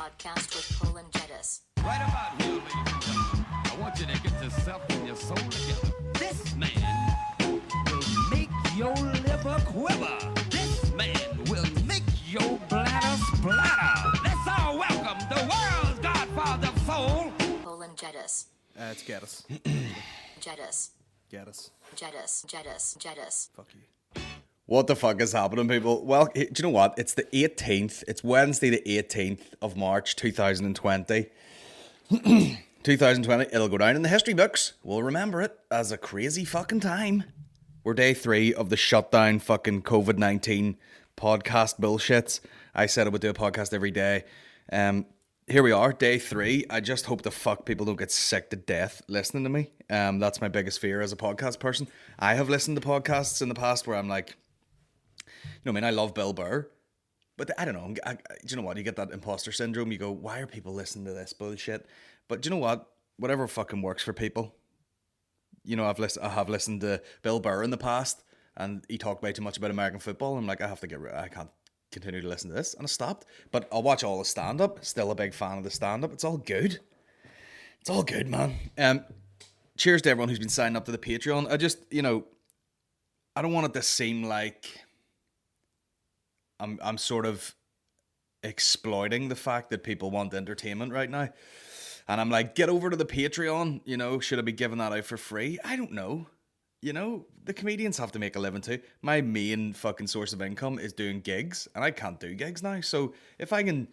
podcast with Cole and Jettis. Right about here, ladies and gentlemen, I want you to get yourself and your soul together. This man will make your liver quiver. This man will make your bladder splatter. Let's all welcome the world's godfather of soul. Cole and Jettis. It's Gaddis. Jettis. Gaddis. Jettis. Fuck you. What the fuck is happening, people? Well, do you know what? It's the 18th. It's Wednesday the 18th of March, 2020. 2020, it'll go down in the history books. We'll remember it as a crazy fucking time. We're day 3 of the shutdown fucking COVID-19 podcast bullshits. I said I would do a podcast every day. Here we are, day 3. I just hope the fuck people don't get sick to death listening to me. That's my biggest fear as a podcast person. I have listened to podcasts in the past where I'm like, you know what I mean? I love Bill Burr. But I don't know. Do you know what? You get that imposter syndrome. You go, why are people listening to this bullshit? But do you know what? Whatever fucking works for people. You know, I have listened to Bill Burr in the past, and he talked way too much about American football. I'm like, I can't continue to listen to this, and I stopped. But I'll watch all the stand-up. Still a big fan of the stand-up. It's all good. It's all good, man. Cheers to everyone who's been signing up to the Patreon. I just, I don't want it to seem like I'm sort of exploiting the fact that people want entertainment right now. And I'm like, get over to the Patreon, should I be giving that out for free? I don't know. The comedians have to make a living too. My main fucking source of income is doing gigs, and I can't do gigs now. So if I can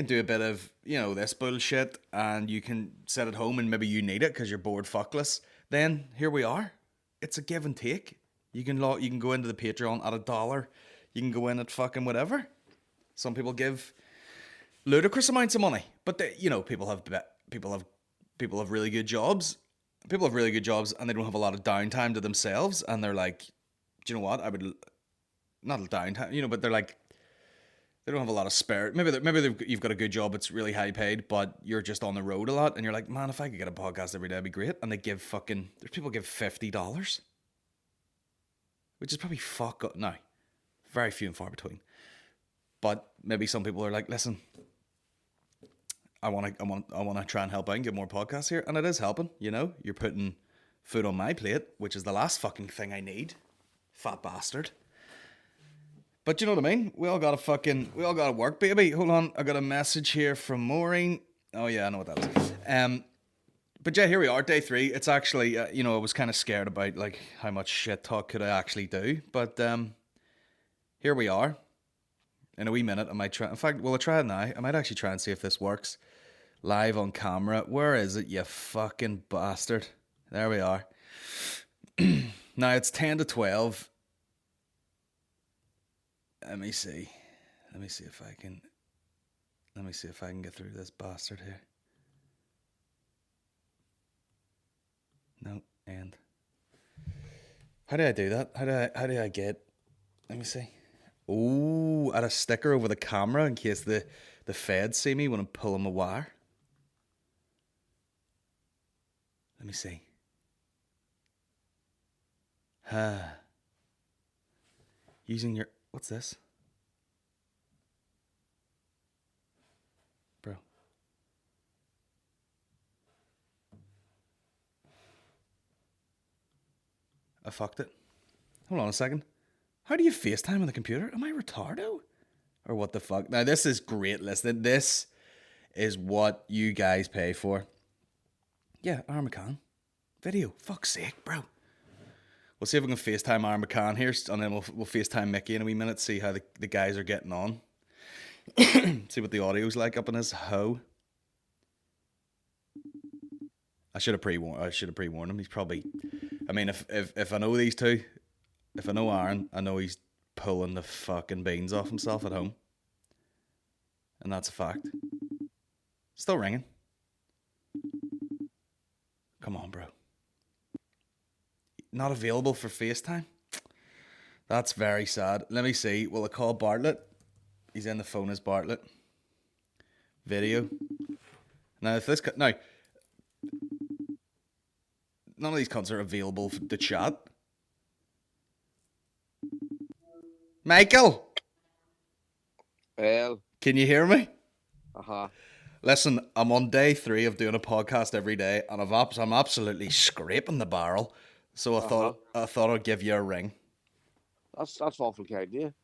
do a bit of, this bullshit, and you can sit at home and maybe you need it because you're bored fuckless, then here we are. It's a give and take. You can go into the Patreon at $1. You can go in at fucking whatever. Some people give ludicrous amounts of money, but people have really good jobs. People have really good jobs, and they don't have a lot of downtime to themselves. And they're like, do you know what? I would not downtime, but they're like, they don't have a lot of spare. Maybe you've got a good job. It's really high paid, but you're just on the road a lot, and you're like, man, if I could get a podcast every day, it'd be great. And they give there's people give $50, which is probably fuck up now. Very few and far between. But maybe some people are like, listen, I want to try and help out and get more podcasts here, and it is helping. You're putting food on my plate, which is the last fucking thing I need. Fat bastard. But you know what I mean? We all gotta work, baby. Hold on, I got a message here from Maureen. Oh yeah, I know what that is. But yeah, here we are, day 3. It's actually, I was kind of scared about like how much shit talk could I actually do, but here we are. In a wee minute, I might try. In fact, I'll try it now. I might actually try and see if this works. Live on camera. Where is it, you fucking bastard? There we are. Now it's 10 to 12. Let me see if I can get through this bastard here. No, and how do I do that? How do I get? Let me see. Oh, add a sticker over the camera in case the feds see me when I'm pulling my wire. Let me see. Using your... What's this? Bro. I fucked it. Hold on a second. How do you FaceTime on the computer? Am I retardo? Or what the fuck? Now, this is great. Listen, this is what you guys pay for. Yeah, Armacan. Video. Fuck's sake, bro. We'll see if we can FaceTime Armacan here, and then we'll FaceTime Mickey in a wee minute, see how the guys are getting on. See what the audio's like up in his hoe. I should have pre-warned him. He's probably... I mean, if I know these two... If I know Aaron, I know he's pulling the fucking beans off himself at home. And that's a fact. Still ringing. Come on, bro. Not available for FaceTime? That's very sad. Let me see. Will I call Bartlett? He's in the phone as Bartlett. Video. Now, if this... Now, none of these cunts are available to chat. Michael! Well, Can you hear me? Uh-huh. Listen, I'm on day 3 of doing a podcast every day, and I'm absolutely scraping the barrel. So Uh-huh. I thought I'd give you a ring. That's awful kind of you.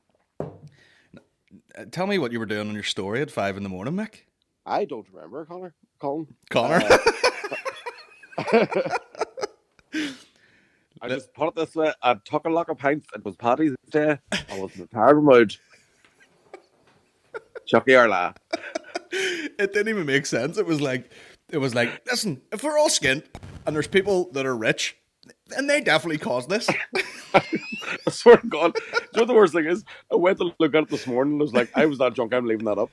Tell me what you were doing on your story at 5 in the morning, Mick. I don't remember, Colin. Connor. I just put it this way. I took a lot of pints. It was Paddy's Day. I was in a terrible mood. Chucky Arla. It didn't even make sense. It was like, listen, if we're all skint and there's people that are rich, and they definitely caused this. I swear to God. Do you know what the worst thing is? I went to look at it this morning and I was like, I was that drunk, I'm leaving that up.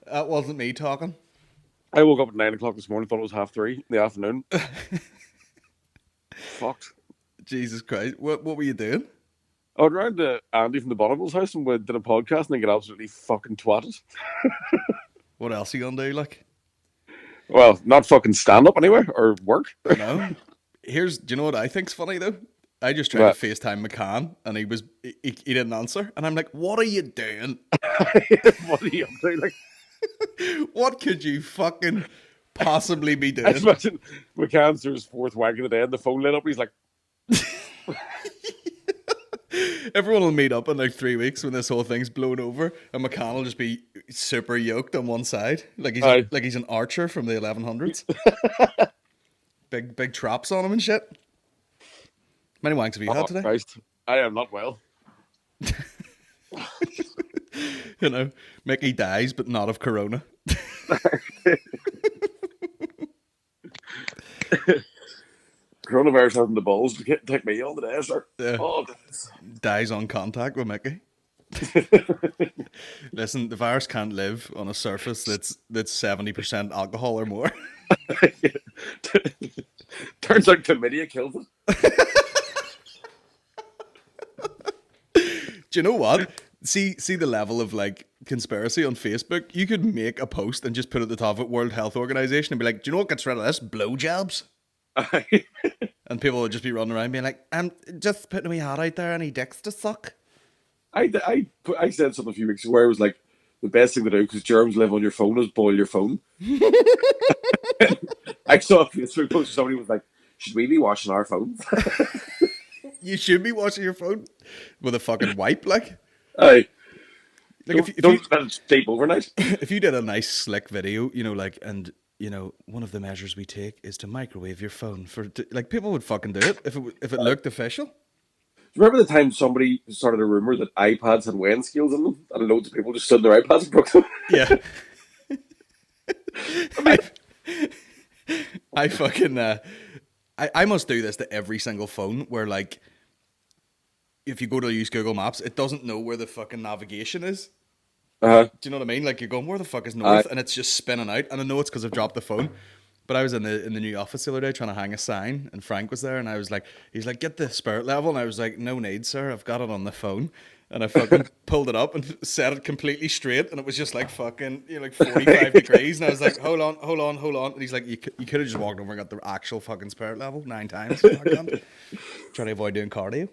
That wasn't me talking. I woke up at 9 o'clock this morning, thought it was 3:30 in the afternoon. Fucked. Jesus Christ. What were you doing? I went round to Andy from the Bonnevilles house and we did a podcast and they got absolutely fucking twatted. What else are you gonna do, like? Well, not fucking stand up anywhere or work. No. Do you know what I think's funny though? I just tried What? to FaceTime McCann and he didn't answer. And I'm like, what are you doing? What are you up to? Like, What could you fucking possibly be I doing? imagine McCann's through his fourth wank of the day and the phone lit up. He's like, Everyone will meet up in like 3 weeks when this whole thing's blown over, and McCann will just be super yoked on one side, like Aye. he's an archer from the 1100s. big traps on him and shit. How many wanks have you had oh, today? Christ, I am not well. You know, Mickey dies, but not of corona. Coronavirus hasn't the balls to take me all the day, sir. Yeah. Oh, Dies on contact with Mickey. Listen, the virus can't live on a surface that's 70% alcohol or more. Turns out chlamydia kills it. Do you know what? See the level of like conspiracy on Facebook. You could make a post and just put at the top of it World Health Organization and be like, "Do you know what gets rid of this? Blowjobs." And people would just be running around being like, "I'm just putting a wee hat out there, any dicks to suck." I said something a few weeks ago where it was like the best thing to do because germs live on your phone is boil your phone. I saw a Facebook post where somebody was like, "Should we be washing our phones?" You should be washing your phone with a fucking wipe, like. Aye. Like Don't let it steep overnight. if you did a nice slick video, you know, like, and you know, one of the measures we take is to microwave your phone like people would fucking do it if it looked official. Do you remember the time somebody started a rumor that iPads had weighing scales in them, and loads of people just stood in their iPads and broke them? Yeah. I fucking I must do this to every single phone where like if you go to use Google Maps, it doesn't know where the fucking navigation is. Uh-huh. Do you know what I mean? Like you're going, where the fuck is north? And it's just spinning out. And I know it's because I've dropped the phone. But I was in the new office the other day trying to hang a sign, and Frank was there, and I was like, he's like, get the spirit level, and I was like, no need, sir, I've got it on the phone. And I fucking pulled it up and set it completely straight, and it was just like fucking, you know, like 45 degrees. And I was like, hold on. And he's like, you could have just walked over and got the actual fucking spirit level 9 times. Trying to avoid doing cardio.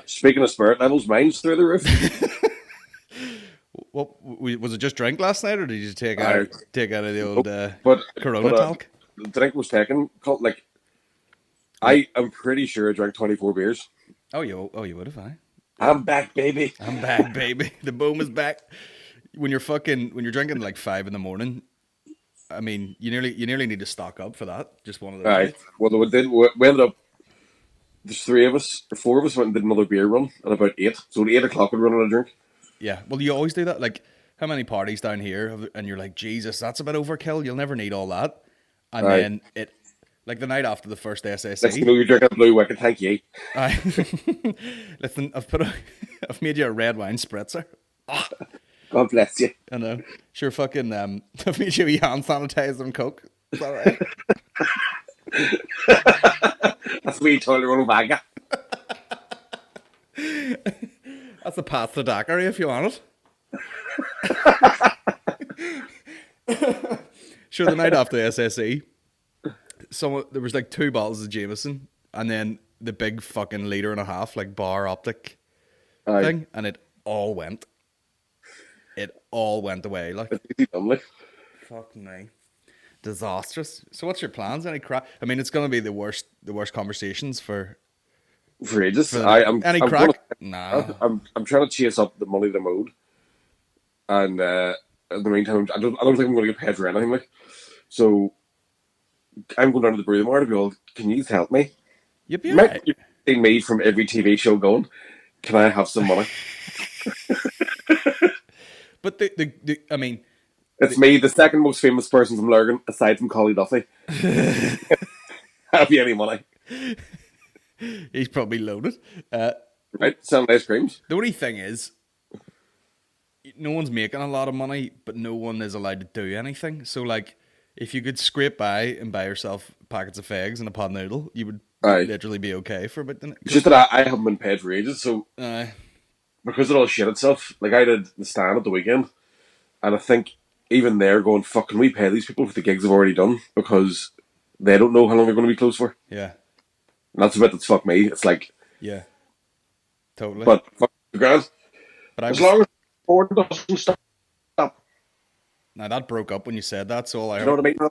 Speaking of spirit levels, mine's through the roof. What was it? Just drink last night, or did you take out of the old Corona talc? The drink was taken. Like, I am pretty sure I drank 24 beers. Oh, you would have, I. I'm back, baby. I'm back, baby. The boom is back. When you're drinking like 5 in the morning, I mean, you nearly need to stock up for that. Just one of those. Right. Well, we ended up. There's 3 of us, or 4 of us went and did another beer run at about 8. So at 8 o'clock we run on a drink. Yeah. Well, you always do that. Like, how many parties down here, and you're like, Jesus, that's a bit overkill. You'll never need all that. And then it, like the night after the first SSE. Next thing you know, you're drinking a Blue Wicked. Thank you. Listen, I've made you a red wine spritzer. God bless you. I know. Sure, fucking. I've made you a wee hand sanitizer and Coke. Is that right? That's me, toilet roll bag. That's a pasta daiquiri if you want it. Sure, the night after the SSE, there was like 2 bottles of Jameson, and then the big fucking 1.5 litre like bar optic thing, and it all went. it all went away. Like, It's easy done, like. fuck me. Disastrous. So what's your plans? Any crack? I mean, it's gonna be the worst conversations for For ages. any I'm crack. gonna, Nah. I'm trying to chase up the money they owed, and in the meantime, I don't think I'm going to get paid for anything. Like, so I'm going down to the Brew Mart to be all. Can you help me? You'll be Might alright. you see me from every TV show going? Can I have some money? But I mean, It's me, the second most famous person from Lurgan, aside from Collie Duffy. Have you any money? he's probably loaded. Right? Selling ice creams. The only thing is, no one's making a lot of money, but no one is allowed to do anything. So, like, if you could scrape by and buy yourself packets of fags and a pot noodle, you would Aye. literally be okay for a bit. It's just that I haven't been paid for ages, so Uh, because it all shit itself, like I did the stand at the weekend, and I think even they're going, fuck, can we pay these people for the gigs they've already done? Because they don't know how long they're going to be closed for. yeah, And that's a bit that's fucked me. It's like, yeah, totally. but fuck the grand. But I As was, long as porn doesn't stop. now that broke up when you said that, so all I You know heard. what I mean?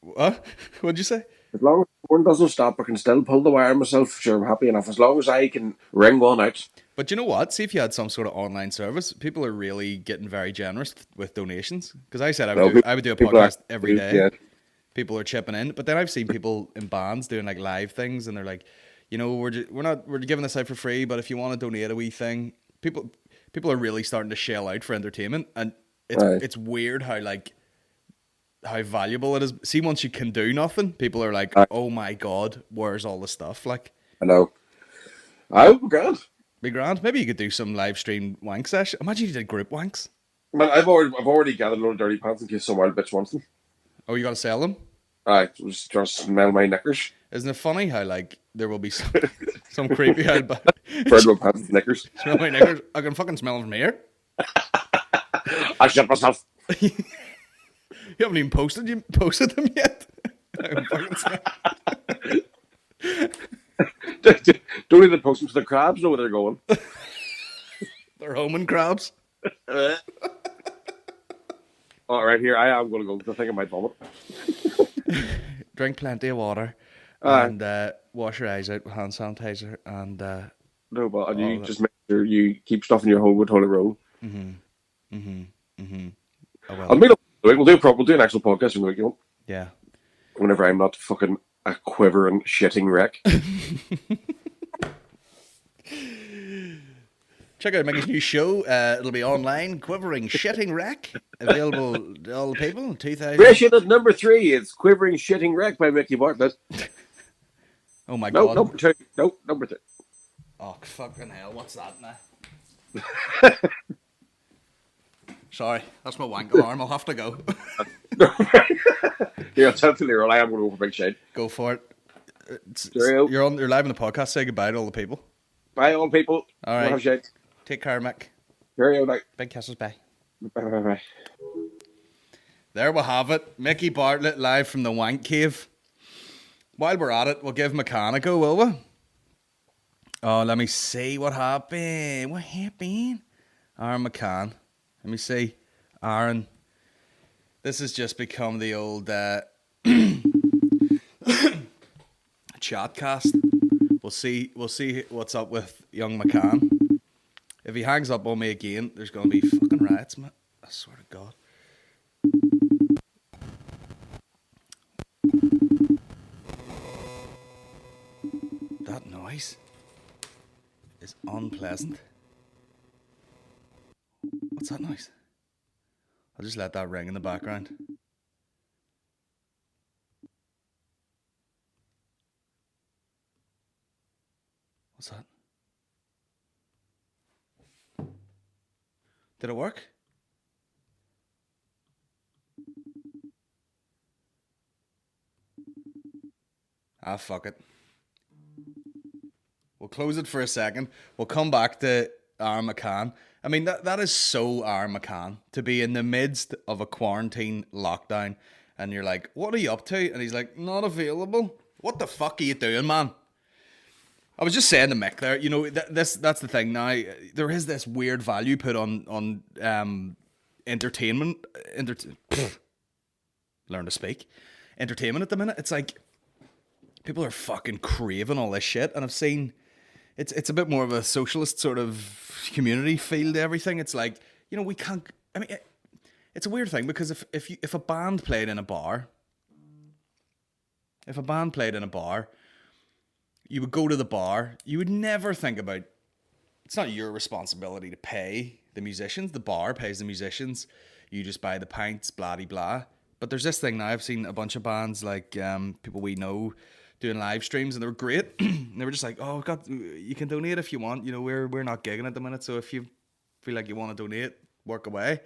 What? What'd you say? As long as porn doesn't stop, I can still pull the wire myself. Sure, I'm happy enough. As long as I can ring one out. But you know what? See if you had some sort of online service, people are really getting very generous with donations. Because I said I would do a people podcast are- every day. yeah. People are chipping in, but then I've seen people in bands doing like live things, and they're like, you know, we're giving this out for free, but if you want to donate a wee thing, people are really starting to shell out for entertainment, and Aye. it's weird how valuable it is. See, once you can do nothing, people are like, Aye. oh my god, where's all the stuff? Like, I know. Oh, grand. be grand. Maybe you could do some live stream wank session. Imagine you did group wanks. Man, I've already gathered a load of dirty pants in case some wild bitch wants them. Oh, you got to sell them. Alright, just smell my knickers. Isn't it funny how like there will be some creepy out but Bird with pants and knickers. smell my knickers? I can fucking smell them from here. I shit myself. You haven't even posted them yet. I can fucking smell. Don't even post them to the crabs know where they're going. They're homing crabs. Alright, here I am going to go because I think I might vomit. Drink plenty of water Aye. and wash your eyes out with hand sanitizer and No, but and all you that. just make sure you keep stuff in your home with toilet roll. oh well. I'll meet up. We'll do an actual podcast in the week, you know, Yeah. whenever I'm not fucking a quivering shitting wreck. Check out Mickey's new show. It'll be online. Quivering Shitting Wreck. Available to all the people. 2000. Creation at number 3 is Quivering Shitting Wreck by Mickey Bartlett. Oh my No, god. number 2. No, number 2. Oh, fucking hell. What's that now? Sorry. That's my wank alarm. I'll have to go. Yeah, I'll tell you later on, I am going to go for big shade. Go for it. Cheerio. You're live on the podcast. Say goodbye to all the people. Bye, all people. All right. We'll have shade. Take care, Mick. Cheerio, night. Big kisses. Bye. Bye, bye, bye. There we have it. Mickey Bartlett live from the Wank Cave. While we're at it, we'll give McCann a go, will we? Oh, let me see what happened. What happened? Aaron McCann. Let me see. Aaron. This has just become the old chatcast. We'll see what's up with young McCann. If he hangs up on me again, there's going to be fucking riots, man. I swear to God. That noise is unpleasant. What's that noise? I'll just let that ring in the background. What's that? Did it work? Ah, fuck it. We'll close it for a second. We'll come back to Aaron McCann. I mean, that is so Aaron McCann to be in the midst of a quarantine lockdown and you're like, what are you up to? And he's like, not available. What the fuck are you doing, man? I was just saying to Mick there, you know, that's the thing now. There is this weird value put on entertainment, learn to speak, entertainment at the minute. It's like people are fucking craving all this shit, and I've seen it's a bit more of a socialist sort of community feel to everything. It's like, you know, we can't. I mean, it's a weird thing because if a band played in a bar, you would go to the bar. You would never think about. It's not your responsibility to pay the musicians. The bar pays the musicians. You just buy the pints, blah de blah. But there's this thing now. I've seen a bunch of bands like people we know doing live streams, and they were great. And they were just like, "Oh, you can donate if you want. You know, we're not gigging at the minute, so if you feel like you want to donate, work away.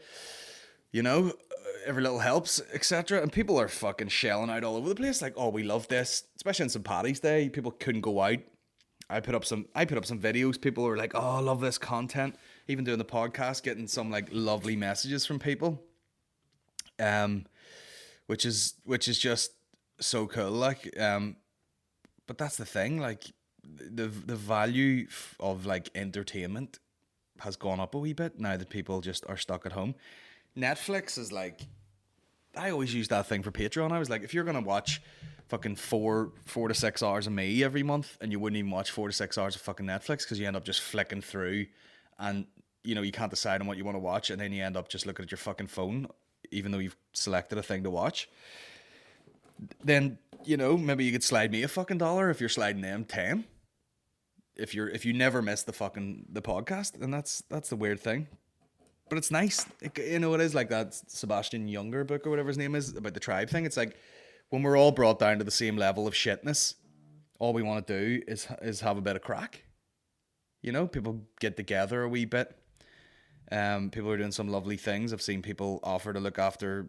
You know, every little helps, etc." And people are fucking shelling out all over the place. Like, "Oh, we love this," especially on St. Paddy's Day. People couldn't go out. I put up some videos. People were like, "Oh, I love this content." Even doing the podcast, getting some like lovely messages from people. Which is just so cool. Like, but that's the thing. Like, the value of like entertainment has gone up a wee bit now that people just are stuck at home. Netflix is like, I always use that thing for Patreon. I was like, if you're gonna watch fucking four to 6 hours of me every month, and you wouldn't even watch 4 to 6 hours of fucking Netflix because you end up just flicking through, and you know you can't decide on what you want to watch, and then you end up just looking at your fucking phone, even though you've selected a thing to watch. Then, you know, maybe you could slide me a fucking $1 if you're sliding them 10. If you never miss the podcast, and that's the weird thing. But it's nice. You know, it is like that Sebastian Younger book or whatever his name is about the tribe thing. It's like when we're all brought down to the same level of shitness, all we want to do is have a bit of crack. You know, people get together a wee bit. People are doing some lovely things. I've seen people offer to look after,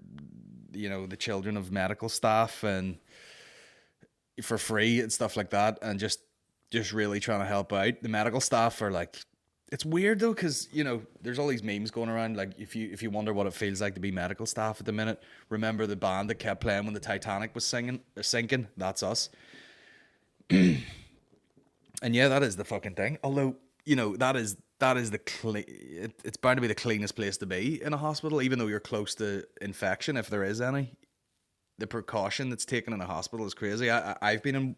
you know, the children of medical staff and for free and stuff like that, and just really trying to help out. The medical staff are like, it's weird though, because you know there's all these memes going around. Like if you wonder what it feels like to be medical staff at the minute, remember the band that kept playing when the Titanic was sinking? That's us. And yeah, that is the fucking thing. Although, you know, that is it's bound to be the cleanest place to be in a hospital, even though you're close to infection, if there is any. The precaution that's taken in a hospital is crazy. I've been in,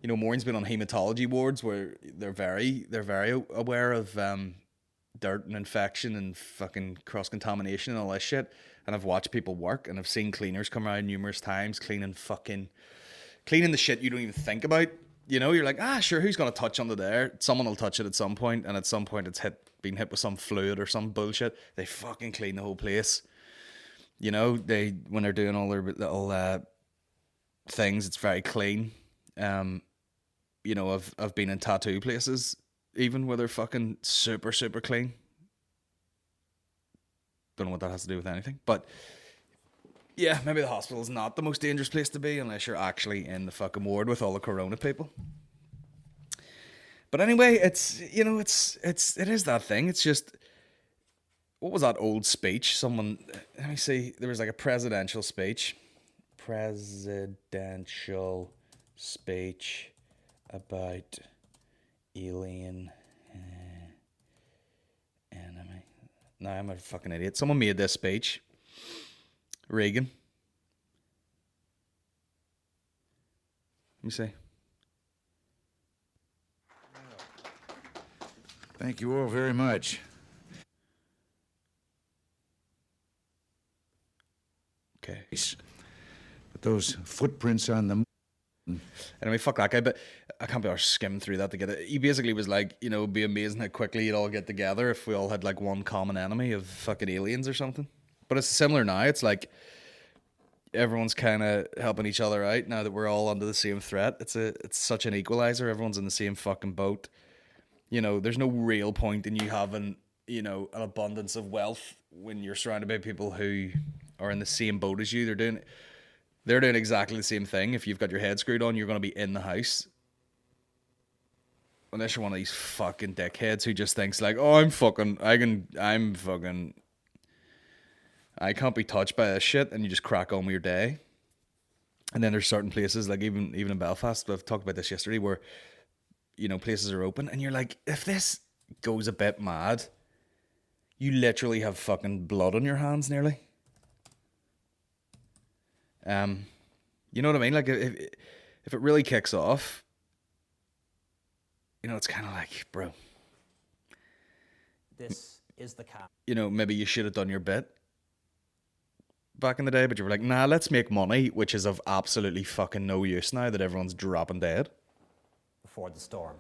you know, Maureen's been on hematology wards where they're very aware of dirt and infection and fucking cross contamination and all that shit. And I've watched people work, and I've seen cleaners come around numerous times cleaning the shit you don't even think about. You know, you're like, sure, who's gonna touch under there? Someone will touch it at some point, and at some point it's been hit with some fluid or some bullshit. They fucking clean the whole place. You know, when they're doing all their little things, it's very clean. You know, I've been in tattoo places even where they're fucking super, super clean. Don't know what that has to do with anything, but yeah, maybe the hospital is not the most dangerous place to be unless you're actually in the fucking ward with all the corona people. But anyway, it's, you know, it is that thing. It's just, what was that old speech? Someone, let me see, there was like a presidential speech about alien enemy. No, I'm a fucking idiot. Someone made this speech. Reagan. Let me see. Thank you all very much. Okay. But those footprints on the Anyway, fuck that guy, but I can't be arsed skimming through that together. He basically was like, you know, it'd be amazing how quickly you'd all get together if we all had like one common enemy of fucking aliens or something. But it's similar now. It's like everyone's kind of helping each other out now that we're all under the same threat. It's such an equalizer. Everyone's in the same fucking boat. You know, there's no real point in you having, you know, an abundance of wealth when you're surrounded by people who are in the same boat as you. They're doing exactly the same thing. If you've got your head screwed on, you're going to be in the house. Unless you're one of these fucking dickheads who just thinks like, oh, I can't be touched by this shit, and you just crack on with your day. And then there's certain places, like even in Belfast, I've talked about this yesterday, where, you know, places are open, and you're like, if this goes a bit mad, you literally have fucking blood on your hands nearly. You know what I mean? Like if it really kicks off, you know, it's kind of like, bro, This is the cap. you know, maybe you should have done your bit back in the day, but you were like, nah, let's make money, which is of absolutely fucking no use now that everyone's dropping dead. Before the storm,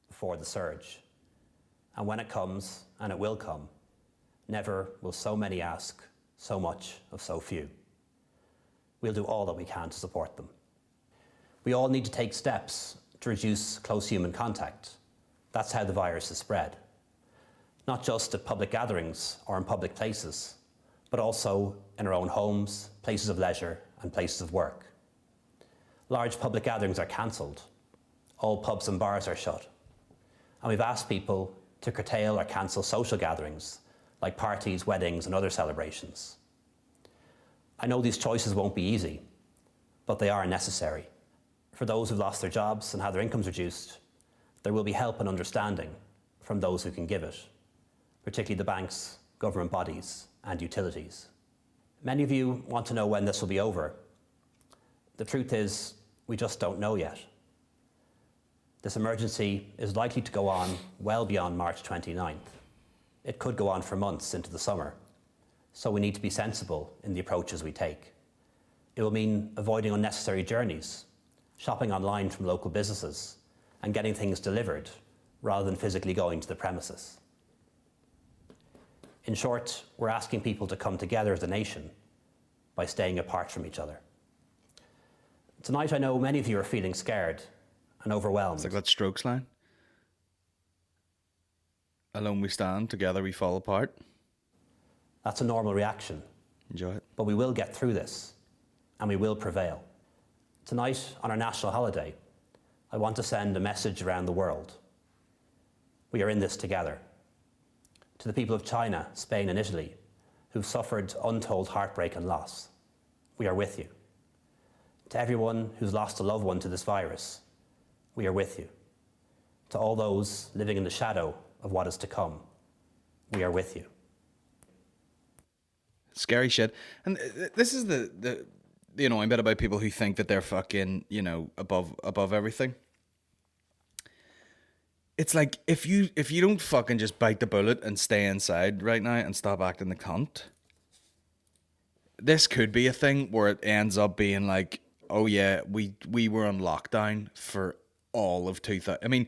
before the surge. And when it comes, and it will come, never will so many ask so much of so few. We'll do all that we can to support them. We all need to take steps to reduce close human contact. That's how the virus is spread. Not just at public gatherings or in public places, but also in our own homes, places of leisure, and places of work. Large public gatherings are cancelled. All pubs and bars are shut. And we've asked people to curtail or cancel social gatherings, like parties, weddings, and other celebrations. I know these choices won't be easy, but they are necessary. For those who've lost their jobs and had their incomes reduced, there will be help and understanding from those who can give it, particularly the banks, government bodies, and utilities. Many of you want to know when this will be over. The truth is, we just don't know yet. This emergency is likely to go on well beyond March 29th. It could go on for months into the summer, so we need to be sensible in the approaches we take. It will mean avoiding unnecessary journeys, shopping online from local businesses, and getting things delivered rather than physically going to the premises. In short, we're asking people to come together as a nation by staying apart from each other. Tonight, I know many of you are feeling scared and overwhelmed. It's like that Strokes line. Alone we stand, together we fall apart. That's a normal reaction, Enjoy it. but we will get through this, and we will prevail. Tonight, on our national holiday, I want to send a message around the world. We are in this together. To the people of China, Spain, and Italy, who've suffered untold heartbreak and loss, we are with you. To everyone who's lost a loved one to this virus, we are with you. To all those living in the shadow of what is to come, we are with you. Scary shit. And this is the annoying bit about people who think that they're fucking, you know, above everything. It's like if you don't fucking just bite the bullet and stay inside right now and stop acting the cunt, this could be a thing where it ends up being like, oh yeah, we were on lockdown for all of 2000. I mean,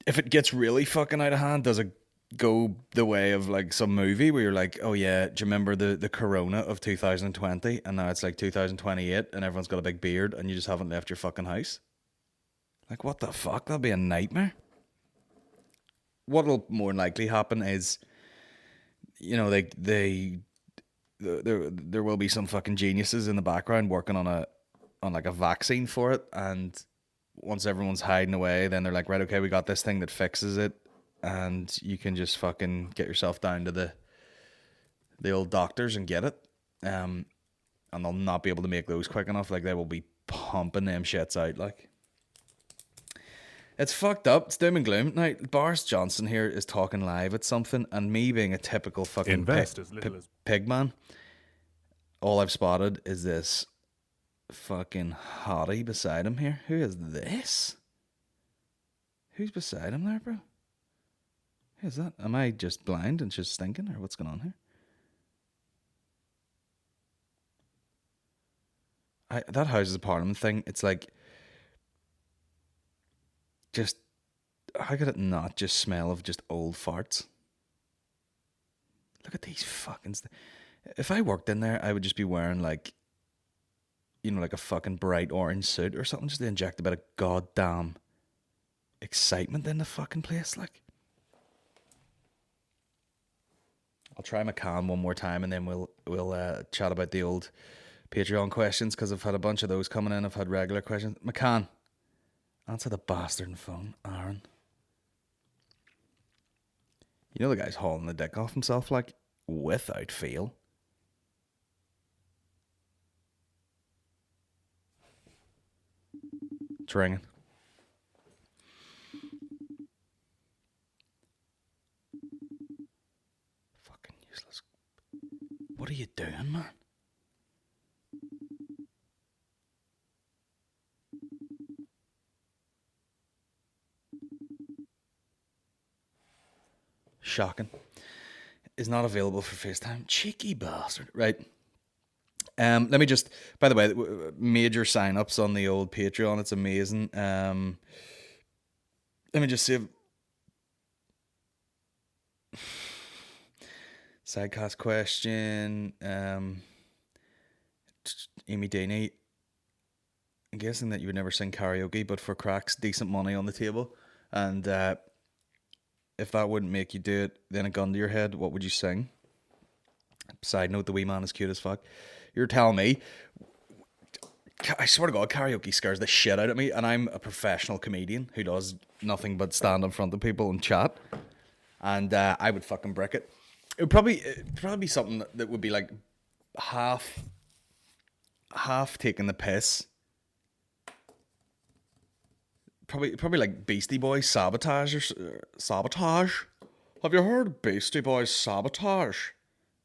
if it gets really fucking out of hand, does it go the way of like some movie where you're like, oh yeah, do you remember the corona of 2020 and now it's like 2028 and everyone's got a big beard and you just haven't left your fucking house? Like, what the fuck? That'll be a nightmare. What'll more likely happen is, you know, there will be some fucking geniuses in the background working on like a vaccine for it, and once everyone's hiding away, then they're like, right, okay, we got this thing that fixes it, and you can just fucking get yourself down to the old doctors and get it. And they'll not be able to make those quick enough. Like, they will be pumping them shits out, like. It's fucked up. It's doom and gloom. Now, Boris Johnson here is talking live at something, and me being a typical fucking pig man, all I've spotted is this fucking hottie beside him here. Who is this? Who's beside him there, bro? Who is that? Am I just blind and just stinking, or what's going on here? That Houses of Parliament thing, it's like, just, how could it not just smell of just old farts? Look at these fucking... If I worked in there, I would just be wearing like, you know, like a fucking bright orange suit or something, just to inject a bit of goddamn excitement in the fucking place, like. I'll try McCann one more time and then we'll chat about the old Patreon questions, because I've had a bunch of those coming in. I've had regular questions. McCann, answer the bastard phone, Aaron. You know the guy's hauling the dick off himself, like, without fail. It's ringing. What are you doing, man? Shocking. Is not available for FaceTime. Cheeky bastard. Right. Let me just, by the way, major sign-ups on the old Patreon. It's amazing. Let me just see. Sidecast question. Amy Daney. I'm guessing that you would never sing karaoke, but for cracks, decent money on the table. And if that wouldn't make you do it, then a gun to your head, what would you sing? Side note, the wee man is cute as fuck. You're telling me, I swear to God, karaoke scares the shit out of me, and I'm a professional comedian who does nothing but stand in front of people and chat, and I would fucking brick it. It'd probably be something that would be like half taking the piss. Probably like Beastie Boys Sabotage or Sabotage. Have you heard of Beastie Boys Sabotage?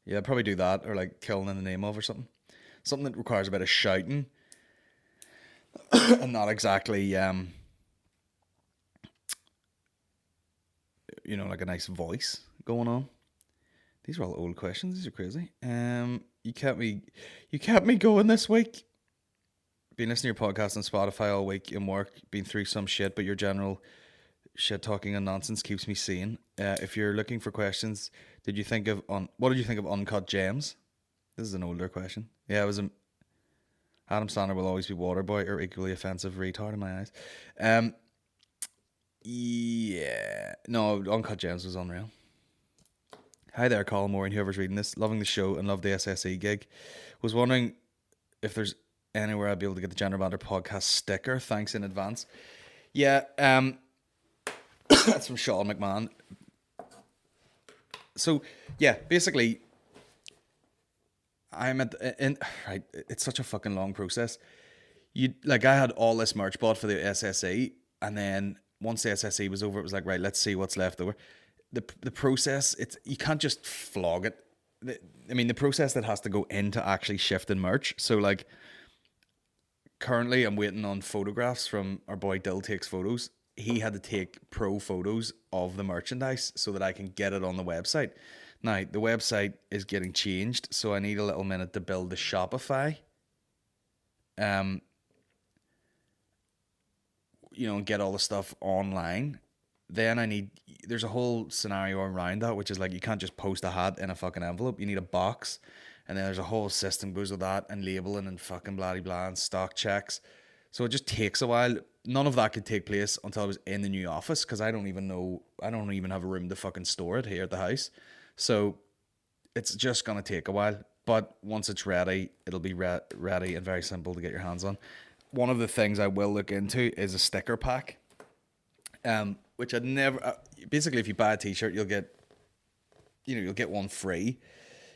Yeah, I'd probably do that, or like Killing in the Name of or something. Something that requires a bit of shouting and not exactly like a nice voice going on. These are all old questions. These are crazy. You kept me going this week. Been listening to your podcast on Spotify all week in work. Been through some shit, but your general shit talking and nonsense keeps me sane. If you're looking for questions, what did you think of Uncut Gems? This is an older question. Yeah, it was Adam Sandler will always be Waterboy or equally offensive retard in my eyes. Yeah, no, Uncut Gems was unreal. Hi there, Colin Moore and whoever's reading this. Loving the show and love the SSE gig. Was wondering if there's anywhere I'd be able to get the Gender Banter podcast sticker. Thanks in advance. Yeah, that's from Sean McMahon. So yeah, basically, I'm right. It's such a fucking long process. I had all this merch bought for the SSE, and then once the SSE was over, it was like, right, let's see what's left over. The process, you can't just flog it. The process that has to go into actually shifting merch. So like, currently I'm waiting on photographs from our boy Dill Takes Photos. He had to take pro photos of the merchandise so that I can get it on the website. Now, the website is getting changed, so I need a little minute to build the Shopify. And get all the stuff online. Then there's a whole scenario around that, which is like, you can't just post a hat in a fucking envelope. You need a box. And then there's a whole system goes with that, and labeling and fucking blah blah and stock checks. So it just takes a while. None of that could take place until I was in the new office, because I don't even have a room to fucking store it here at the house. So it's just going to take a while. But once it's ready, it'll be ready and very simple to get your hands on. One of the things I will look into is a sticker pack. Which I'd never... basically, if you buy a t-shirt, you'll get one free.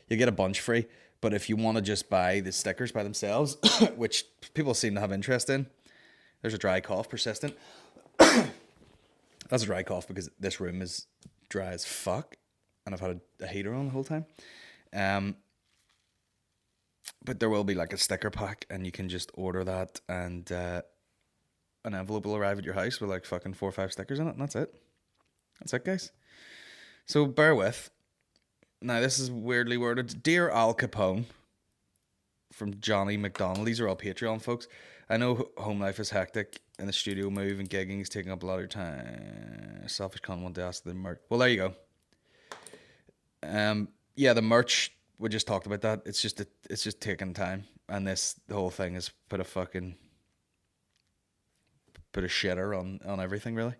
You'll get a bunch free. But if you want to just buy the stickers by themselves, which people seem to have interest in, there's a dry cough, persistent. That's a dry cough because this room is dry as fuck, and I've had a heater on the whole time. But there will be like a sticker pack, and you can just order that, and an envelope will arrive at your house with like fucking 4 or 5 stickers in it, and that's it. That's it, guys. So bear with. Now, this is weirdly worded. Dear Al Capone, from Johnny McDonald. These are all Patreon folks. I know home life is hectic, and the studio move and gigging is taking up a lot of your time. Selfish cunt want to ask the merch. Well, there you go. Yeah, the merch, we just talked about that. It's just taking time, and the whole thing has put a shitter on everything, really.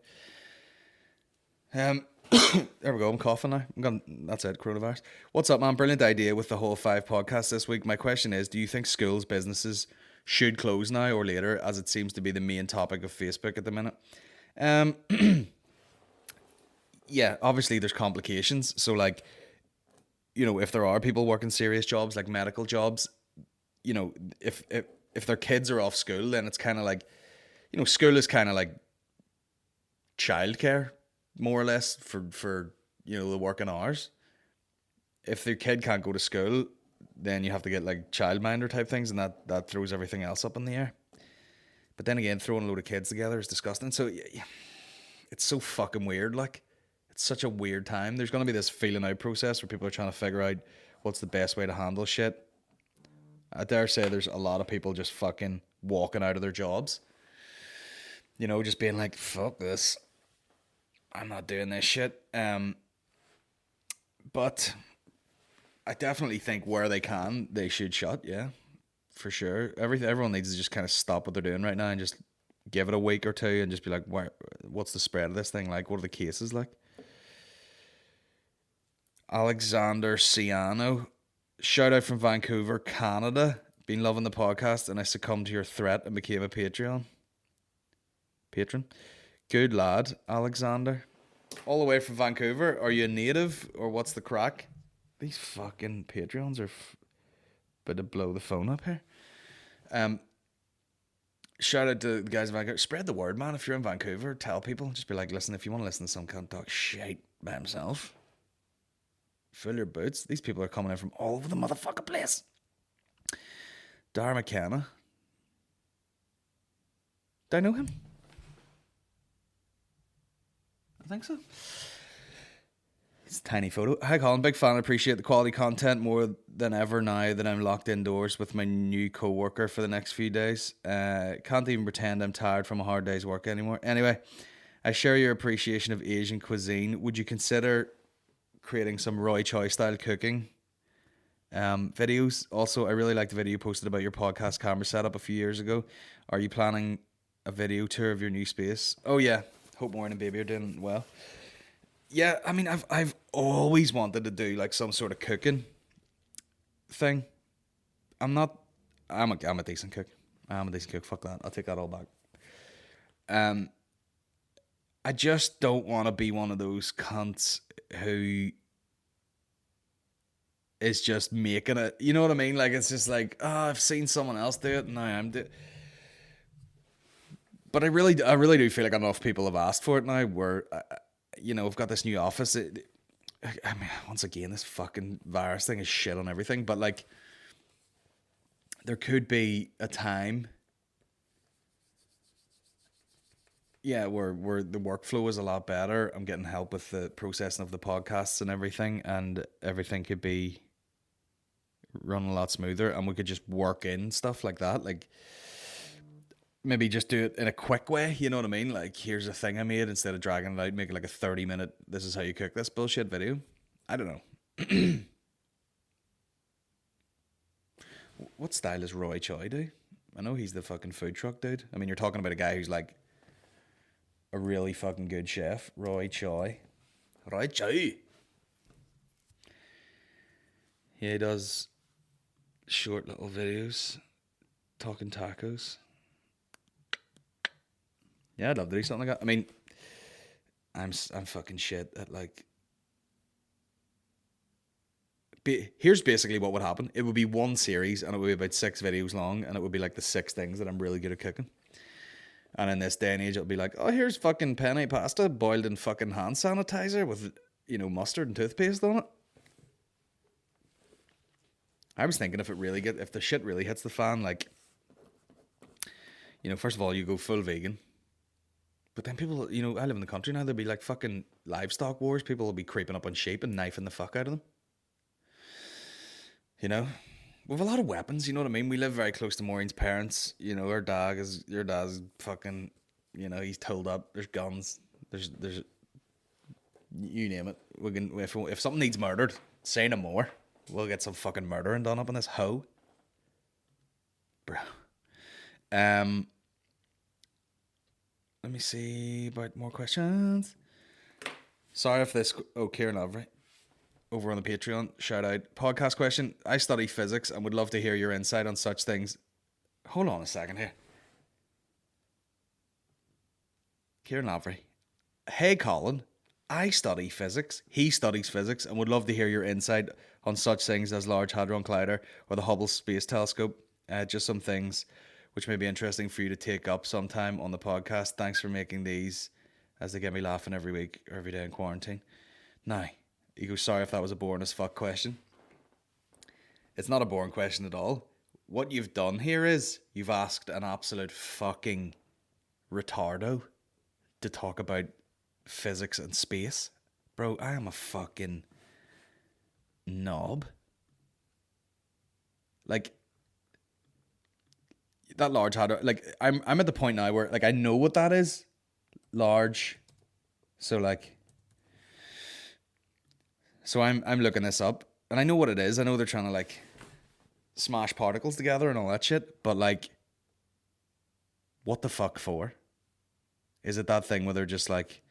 There we go. I'm coughing now. That's it. Coronavirus. What's up, man? Brilliant idea with the whole 5 podcasts this week. My question is, do you think schools, businesses should close now or later, as it seems to be the main topic of Facebook at the minute? Yeah, obviously there's complications. So like, if there are people working serious jobs, like medical jobs, if their kids are off school, then it's kind of like, school is kind of like childcare, more or less, for the working hours. If their kid can't go to school, then you have to get like childminder type things, and that throws everything else up in the air. But then again, throwing a load of kids together is disgusting. So it's so fucking weird. Like, it's such a weird time. There's going to be this feeling out process where people are trying to figure out what's the best way to handle shit. I dare say there's a lot of people just fucking walking out of their jobs. You know, just being like, fuck this. I'm not doing this shit. But I definitely think where they can, they should shut, yeah. For sure. Everyone needs to just kind of stop what they're doing right now and just give it a week or two and just be like, what's the spread of this thing like? What are the cases like? Alexander Ciano, shout out from Vancouver, Canada. Been loving the podcast and I succumbed to your threat and became a patron. Good lad, Alexander. All the way from Vancouver. Are you a native or what's the crack? These fucking Patreons are bit to blow the phone up here. Shout out to the guys in Vancouver. Spread the word, man. If you're in Vancouver, tell people. Just be like, listen, if you want to listen to some cunt talk shite by himself, fill your boots. These people are coming in from all over the motherfucking place. Dara McKenna. Do I know him? I think so. It's a tiny photo. Hi Colin, big fan. I appreciate the quality content more than ever now that I'm locked indoors with my new co-worker for the next few days. Can't even pretend I'm tired from a hard day's work anymore. Anyway, I share your appreciation of Asian cuisine. Would you consider creating some Roy Choi style cooking videos? Also, I really liked the video you posted about your podcast camera setup a few years ago. Are you planning a video tour of your new space? Oh yeah, hope Maureen and baby are doing well. Yeah, I mean, I've always wanted to do like some sort of cooking thing. I'm a decent cook. I'm a decent cook. Fuck that. I'll take that all back. I just don't want to be one of those cunts who is just making it. You know what I mean? Like, it's just like, I've seen someone else do it, and now I'm doing. But I really do feel like enough people have asked for it now. Where, you know, we've got this new office. I mean, once again, this fucking virus thing is shit on everything. But like, there could be a time, yeah, where the workflow is a lot better. I'm getting help with the processing of the podcasts and everything could be run a lot smoother, and we could just work in stuff like that. Like, maybe just do it in a quick way, you know what I mean? Like, here's a thing I made, instead of dragging it out, make it like a 30-minute, this is how you cook this bullshit video. I don't know. What style does Roy Choi do? I know he's the fucking food truck dude. I mean, you're talking about a guy who's like a really fucking good chef. Roy Choi. Roy Choi. Yeah, he does short little videos talking tacos. Yeah, I'd love to do something like that. I mean, I'm fucking shit at like. Here's basically what would happen. It would be one series, and it would be about 6 videos long, and it would be like the 6 things that I'm really good at cooking. And in this day and age, it'll be like, oh, here's fucking penne pasta boiled in fucking hand sanitizer with, you know, mustard and toothpaste on it. I was thinking if the shit really hits the fan, like, you know, first of all, you go full vegan. But then people, you know, I live in the country now, there'll be like fucking livestock wars. People will be creeping up on sheep and knifing the fuck out of them. You know? We have a lot of weapons, you know what I mean? We live very close to Maureen's parents. You know, your dad's fucking, you know, he's tooled up. There's guns. There's you name it. We can, if something needs murdered, say no more. We'll get some fucking murdering done up in this hoe. Bro. Let me see about more questions. Sorry if this... Oh, Kieran Avery. Over on the Patreon. Shout out. Podcast question. I study physics and would love to hear your insight on such things. Hold on a second here. Kieran Avery. Hey, Colin. I study physics. He studies physics and would love to hear your insight on such things as Large Hadron Collider or the Hubble Space Telescope. Just some things which may be interesting for you to take up sometime on the podcast. Thanks for making these, as they get me laughing every week or every day in quarantine. Now, you go, sorry if that was a boring as fuck question. It's not a boring question at all. What you've done here is you've asked an absolute fucking retardo to talk about physics and space. Bro, I am a fucking knob. Like, that Large Hadron, like, I'm at the point now where, like, I know what that is. Large. So, like, so I'm looking this up, and I know what it is. I know they're trying to, like, smash particles together and all that shit, but, like, what the fuck for? Is it that thing where they're just, like,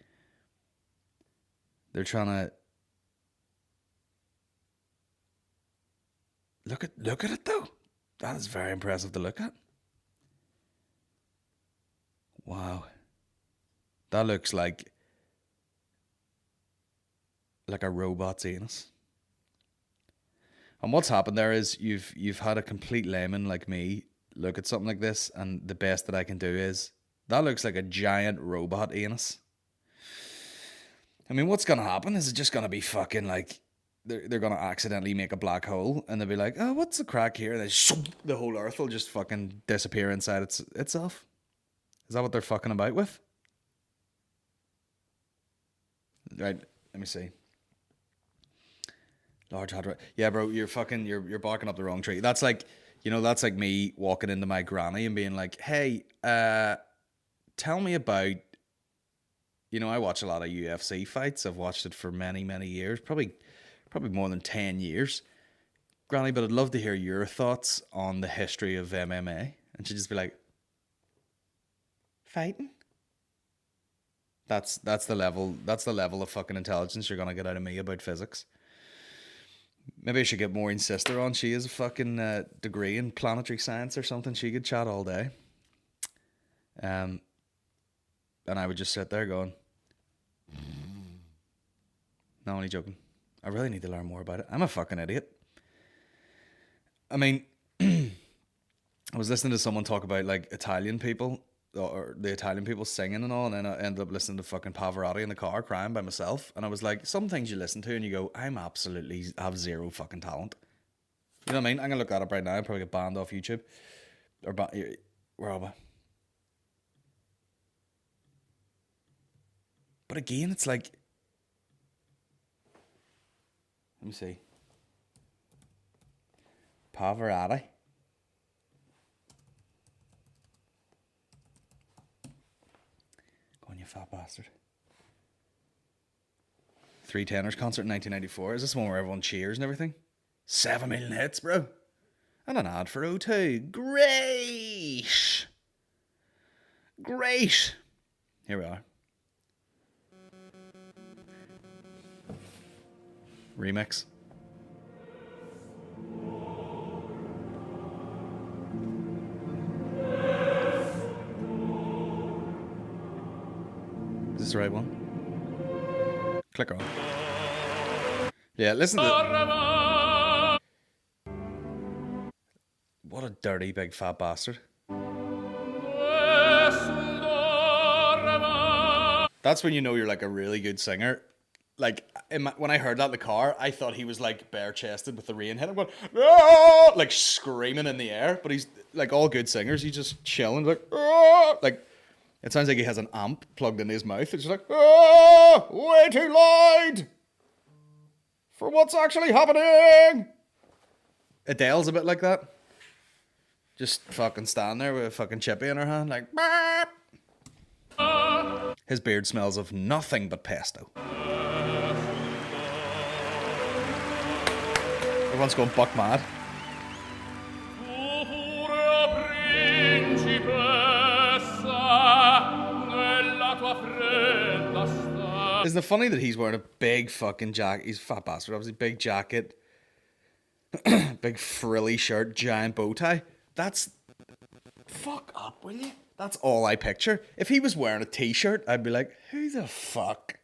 they're trying to look at it though? That is very impressive to look at. Wow. That looks like a robot's anus. And what's happened there is you've had a complete layman like me look at something like this, and the best that I can do is that looks like a giant robot anus. I mean, what's gonna happen? Is it just gonna be fucking like they're gonna accidentally make a black hole, and they'll be like, oh, what's the crack here? And then the whole Earth will just fucking disappear inside itself. Is that what they're fucking about with? Right, let me see. Large Hadron. Yeah, bro, you're barking up the wrong tree. That's like, that's like me walking into my granny and being like, hey, tell me about, I watch a lot of UFC fights. I've watched it for many, many years, probably more than 10 years. Granny, but I'd love to hear your thoughts on the history of MMA. And she'd just be like, fighting? That's the level of fucking intelligence you're gonna get out of me about physics. Maybe I should get Maureen's sister on. She has a fucking degree in planetary science or something. She could chat all day. And I would just sit there going, no, only joking. I really need to learn more about it. I'm a fucking idiot. I mean, I was listening to someone talk about like Italian people, or the Italian people singing and all, and then I ended up listening to fucking Pavarotti in the car crying by myself. And I was like, some things you listen to and you go, have zero fucking talent. You know what I mean? I'm gonna look that up right now. I'll probably get banned off YouTube. Where am I? But again, it's like, let me see. Pavarotti. Go on, you fat bastard. Three Tenors concert in 1994. Is this the one where everyone cheers and everything? 7 million hits, bro. And an ad for O2. Great. Great. Here we are. Remix. Is this the right one? Click on. Yeah, listen to what a dirty big fat bastard. That's when you know you're like a really good singer. Like, when I heard that in the car, I thought he was like bare-chested with the rain hitting him, going, "Ah!" Like screaming in the air. But he's like all good singers. He's just chilling, like, "Ah!" Like, it sounds like he has an amp plugged in his mouth. It's just like, "Ah! Way too loud for what's actually happening." Adele's a bit like that. Just fucking stand there with a fucking chippy in her hand, like, "Bah!" His beard smells of nothing but pesto. Everyone's going buck mad. Isn't it funny that he's wearing a big fucking jacket? He's a fat bastard, obviously. Big jacket, big frilly shirt, giant bow tie. That's... Fuck up, will you? That's all I picture. If he was wearing a t-shirt, I'd be like, who the fuck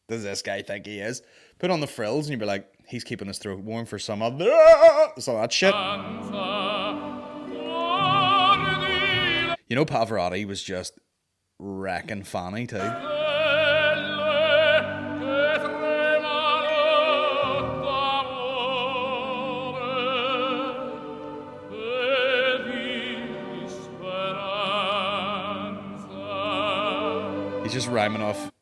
does this guy think he is? Put on the frills and you'd be like, he's keeping his throat warm for some of that shit. You know, Pavarotti was just wrecking Fanny too. He's just rhyming off.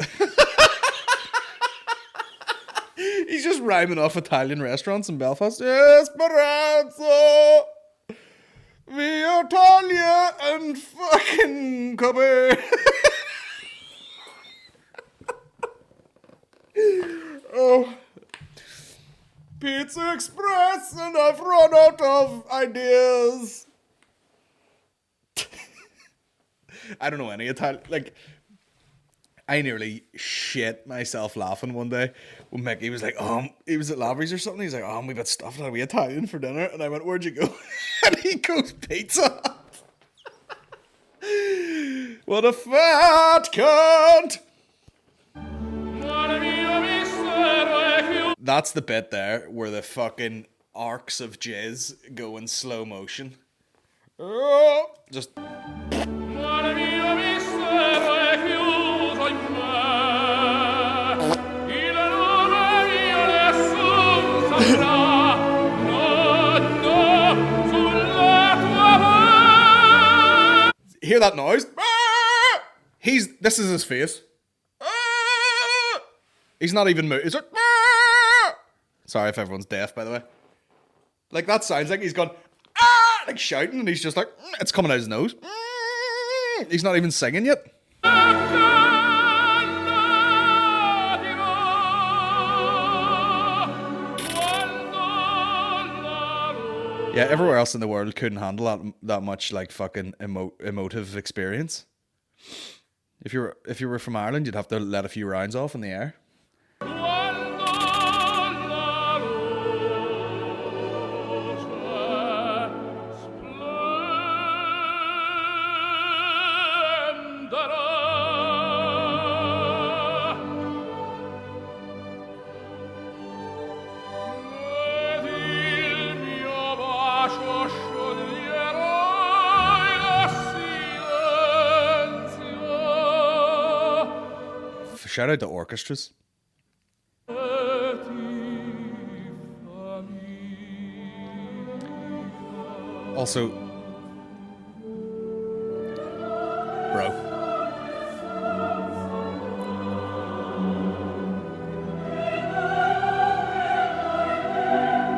He's just rhyming off Italian restaurants in Belfast. Esperanza, Via Italia, and fucking Cubby. Oh. Pizza Express, and I've run out of ideas. I don't know any Italian. Like, I nearly shit myself laughing one day when Mickey was like, he was at Lavery's or something. He's like, we got stuffed. Are we Italian for dinner? And I went, where'd you go? And he goes, Pizza Hut. What a fat cunt. That's the bit there where the fucking arcs of jizz go in slow motion. Just. Hear that noise? This is his face. He's not even moving. Is it? Sorry if everyone's deaf, by the way. Like, that sounds like he's gone, like shouting, and he's just like, it's coming out his nose. He's not even singing yet. Yeah, everywhere else in the world couldn't handle that much, like, fucking emotive experience. If you were from Ireland, you'd have to let a few rounds off in the air. Shout out to orchestras. Also, bro.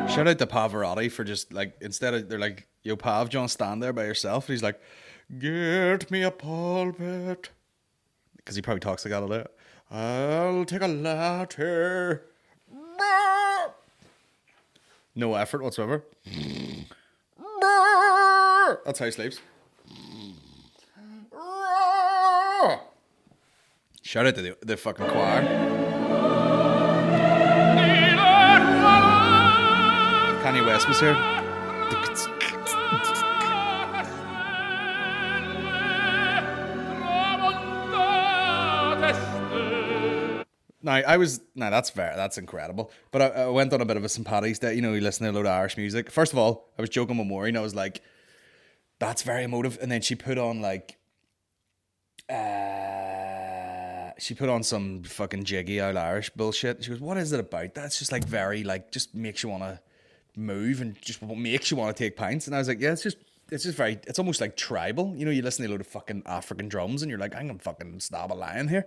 Shout out to Pavarotti for just, like, instead of, they're like, yo, Pav, John, stand there by yourself. And he's like, get me a pulpit. Because he probably talks like that a lot. I'll take a latte. No effort whatsoever. That's how he sleeps. Shout out to the fucking choir. Kanye West was here. That's incredible. But I went on a bit of a St. Paddy's Day. You know, you listen to a load of Irish music. First of all, I was joking with Maureen. I was like, that's very emotive. And then she put on like, some fucking jiggy out Irish bullshit. She goes, what is it about? That's just like very, like, just makes you want to move and just makes you want to take pints. And I was like, yeah, it's just very, it's almost like tribal. You know, you listen to a load of fucking African drums and you're like, I'm going to fucking stab a lion here.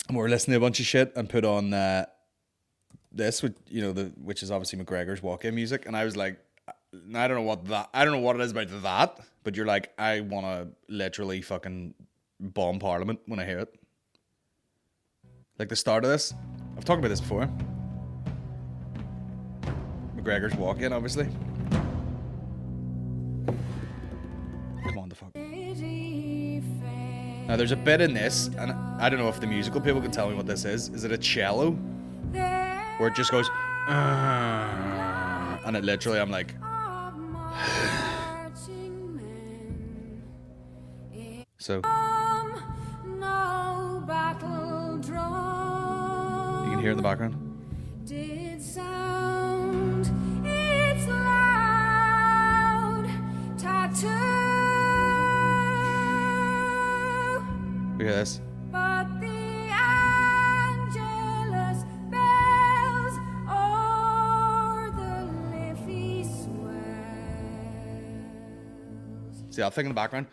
And we were listening to a bunch of shit and put on this, which is obviously McGregor's walk-in music. And I was like, I don't know what it is about that, but you're like, I want to literally fucking bomb Parliament when I hear it. Like the start of this, I've talked about this before. McGregor's walk-in, obviously. Come on, the fuck. Now, there's a bit in this, and I don't know if the musical people can tell me what this is. Is it a cello? Where it just goes, and it literally, I'm like, so. You can hear it in the background. You hear this? But the Angelus bells o'er the leafy swells. See that thing in the background?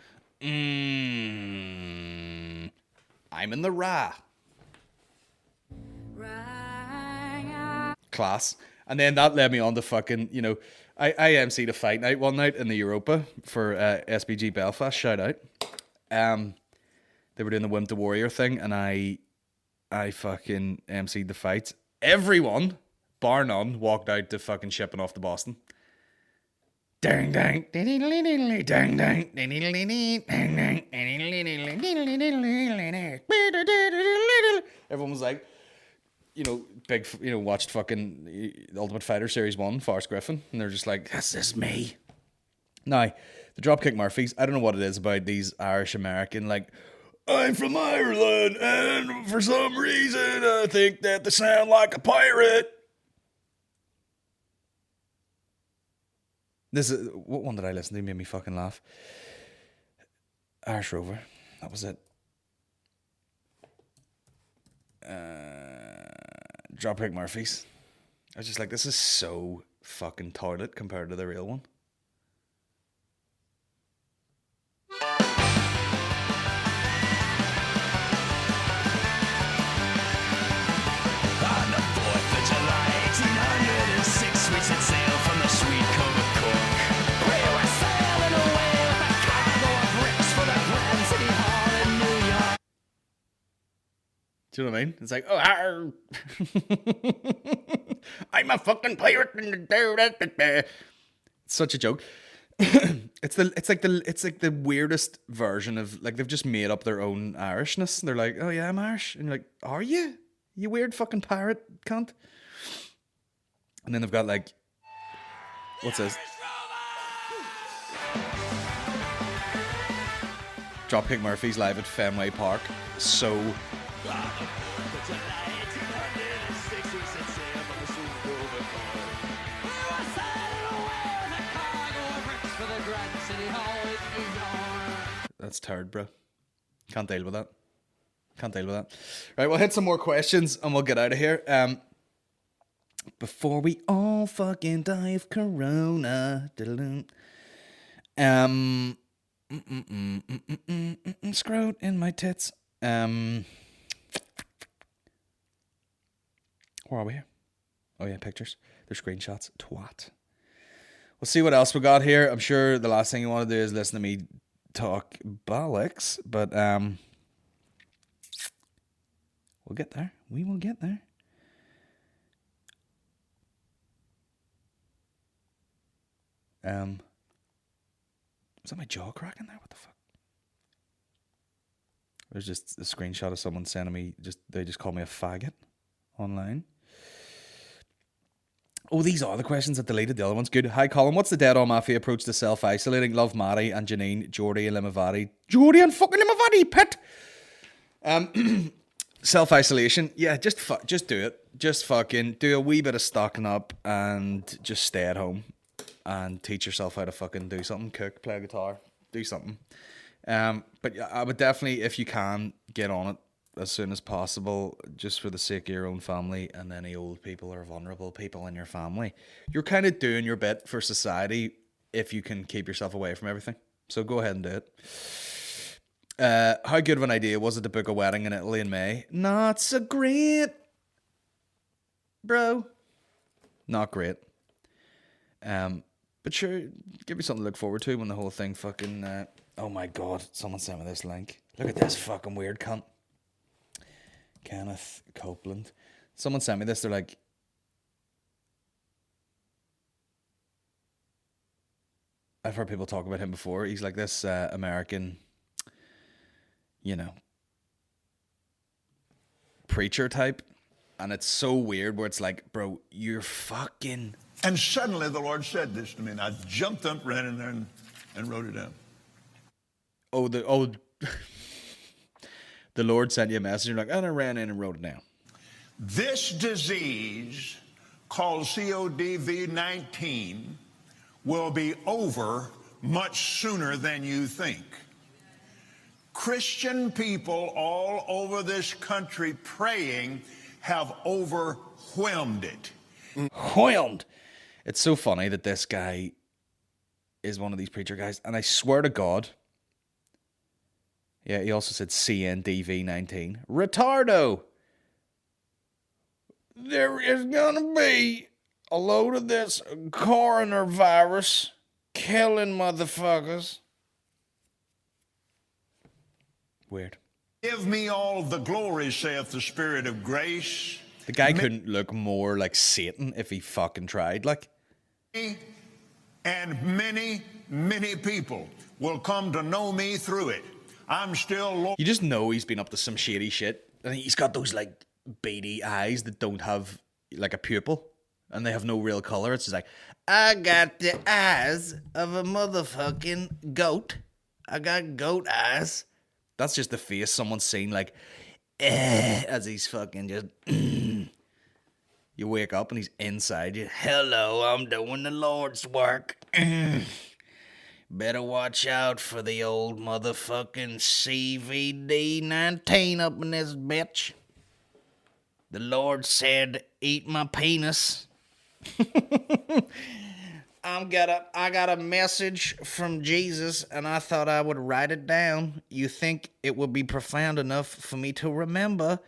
I'm in the Ra. Class. And then that led me on to fucking, you know, I MC'd a fight night one night in the Europa for SBG Belfast. Shout out. They were doing the Wimp the Warrior thing, and I fucking MC'd the fights. Everyone, bar none, walked out to fucking shipping off to Boston. Dang dang, dang dang, dang dang, everyone was like, you know, big, you know, watched fucking Ultimate Fighter Series 1, Forrest Griffin, and they're just like, that's just me. Now, the Dropkick Murphys, I don't know what it is about these Irish American, like, I'm from Ireland, and for some reason I think that they sound like a pirate. This is, what one did I listen to? Made me fucking laugh. Irish Rover, that was it. Dropkick Murphys. I was just like, this is so fucking toilet compared to the real one. On the 4th of July, 1806, we set sail from the sweet cove of Cork. We were sailing away with a cargo of bricks for the Grand City Hall in New York. Do you know what I mean? It's like, oh, I'm a fucking pirate. It's such a joke. It's like the weirdest version of, like, they've just made up their own Irishness. They're like, oh yeah, I'm Irish, and you're like, are you? You weird fucking pirate cunt. And then they've got like, what's this? Dropkick Murphys live at Fenway Park. So that's tired, bro. Can't deal with that. Right, we'll hit some more questions and we'll get out of here. Before we all fucking die of corona. Scrote in my tits. Where are we here? Oh yeah, pictures. They're screenshots. Twat. We'll see what else we got here. I'm sure the last thing you want to do is listen to me talk bollocks, but we'll get there. We will get there. Was that my jaw cracking there? What the fuck? There's just a screenshot of someone sending me, they just called me a faggot online. Oh, these are the questions that deleted. The other one's good. Hi, Colin. What's the Dead On Mafia approach to self-isolating? Love, Maddie and Janine, Geordie and Limavady. Geordie and fucking Limavady, pet! Self-isolation. Yeah, just do it. Just fucking do a wee bit of stocking up and just stay at home and teach yourself how to fucking do something. Cook, play a guitar, do something. But yeah, I would definitely, if you can, get on it as soon as possible, just for the sake of your own family and any old people or vulnerable people in your family. You're kind of doing your bit for society if you can keep yourself away from everything. So go ahead and do it. How good of an idea was it to book a wedding in Italy in May? Not so great, bro. Not great. But sure, give me something to look forward to when the whole thing fucking... oh my god, someone sent me this link. Look at this fucking weird cunt. Kenneth Copeland. Someone sent me this. They're like, I've heard people talk about him before. He's like this American, you know, preacher type. And it's so weird where it's like, bro, you're fucking... And suddenly the Lord said this to me, and I jumped up, ran in there, and wrote it down. The Lord sent you a message. You're like, and I ran in and wrote it down. This disease called COVID-19 will be over much sooner than you think. Christian people all over this country praying have overwhelmed it. Whelmed. It's so funny that this guy is one of these preacher guys, and I swear to God, Yeah, he also said CNDV19. Retardo! There is gonna be a load of this coronavirus killing motherfuckers. Weird. Give me all the glory, saith the Spirit of grace. The guy couldn't look more like Satan if he fucking tried, like. And many, many people will come to know me through it. I'm still Lord. You just know he's been up to some shady shit. And he's got those, like, beady eyes that don't have, like, a pupil. And they have no real color. It's just like, I got the eyes of a motherfucking goat. I got goat eyes. That's just the face someone's seen, like, as he's fucking just... You wake up and he's inside you. Hello, I'm doing the Lord's work. Better watch out for the old motherfucking CVD-19 up in this bitch. The Lord said, eat my penis. I got a message from Jesus and I thought I would write it down. You think it would be profound enough for me to remember,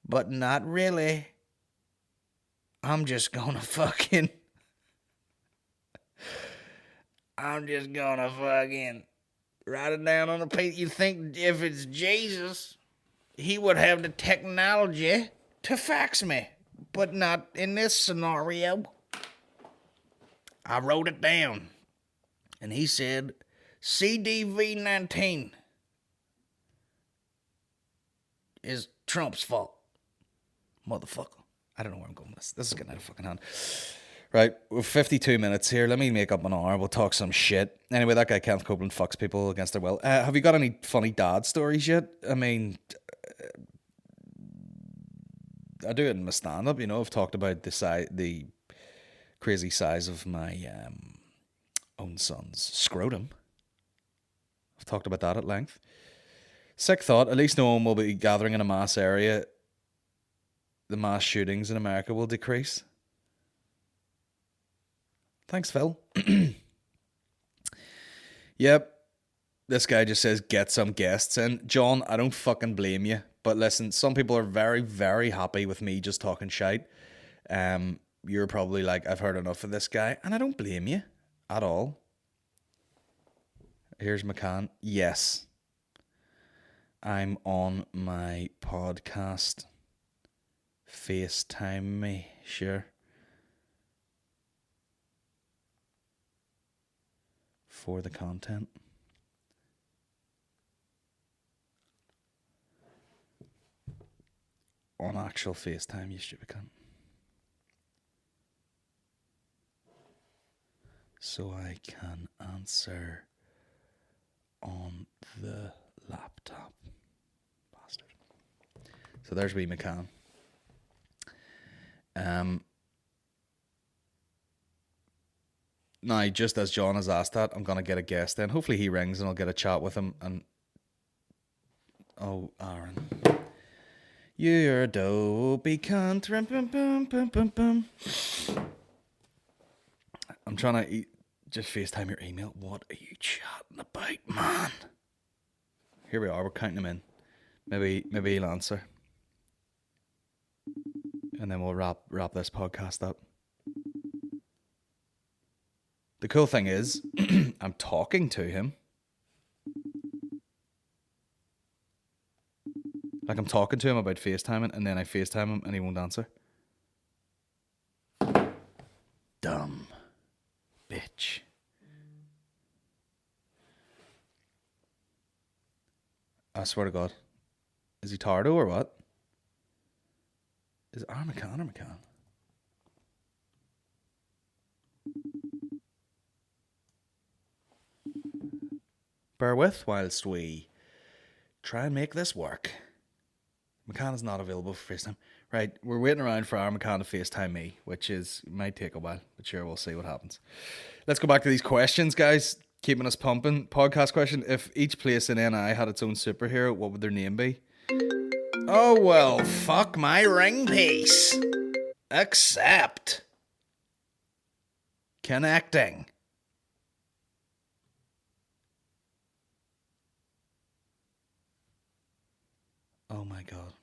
but not really. I'm just gonna fucking write it down on a page. You think if it's Jesus, he would have the technology to fax me, but not in this scenario. I wrote it down, and he said, CDV-19 is Trump's fault. Motherfucker. I don't know where I'm going with this. This is getting out of fucking hand. Right, we're 52 minutes here. Let me make up an hour. We'll talk some shit. Anyway, that guy Kenneth Copeland fucks people against their will. Have you got any funny dad stories yet? I mean, I do it in my stand-up, you know. I've talked about the crazy size of my own son's scrotum. I've talked about that at length. Sick thought. At least no one will be gathering in a mass area. The mass shootings in America will decrease. Thanks, Phil. Yep. This guy just says, get some guests in. John, I don't fucking blame you. But listen, some people are very, very happy with me just talking shite. You're probably like, I've heard enough of this guy. And I don't blame you at all. Here's McCann. Yes. I'm on my podcast. FaceTime me, sure. For the content. On actual FaceTime, you stupid cunt. So I can answer on the laptop. Bastard. So there's wee McCann. Now, just as John has asked that, I'm going to get a guest in. Hopefully he rings and I'll get a chat with him. And oh, Aaron. You're a dopey cunt. I'm trying to just FaceTime your email. What are you chatting about, man? Here we are. We're counting him in. Maybe he'll answer. And then we'll wrap this podcast up. The cool thing is, I'm talking to him. Like, I'm talking to him about FaceTiming, and then I FaceTime him, and he won't answer. Dumb bitch. I swear to God. Is he Tardo or what? Is it Armacan or McCann? Bear with whilst we try and make this work. McCann is not available for FaceTime. Right, we're waiting around for our McCann to FaceTime me, which might take a while, but sure, we'll see what happens. Let's go back to these questions, guys. Keeping us pumping. Podcast question: if each place in NI had its own superhero, what would their name be? Oh, well, fuck my ring piece. Accept. Connecting. Oh my god.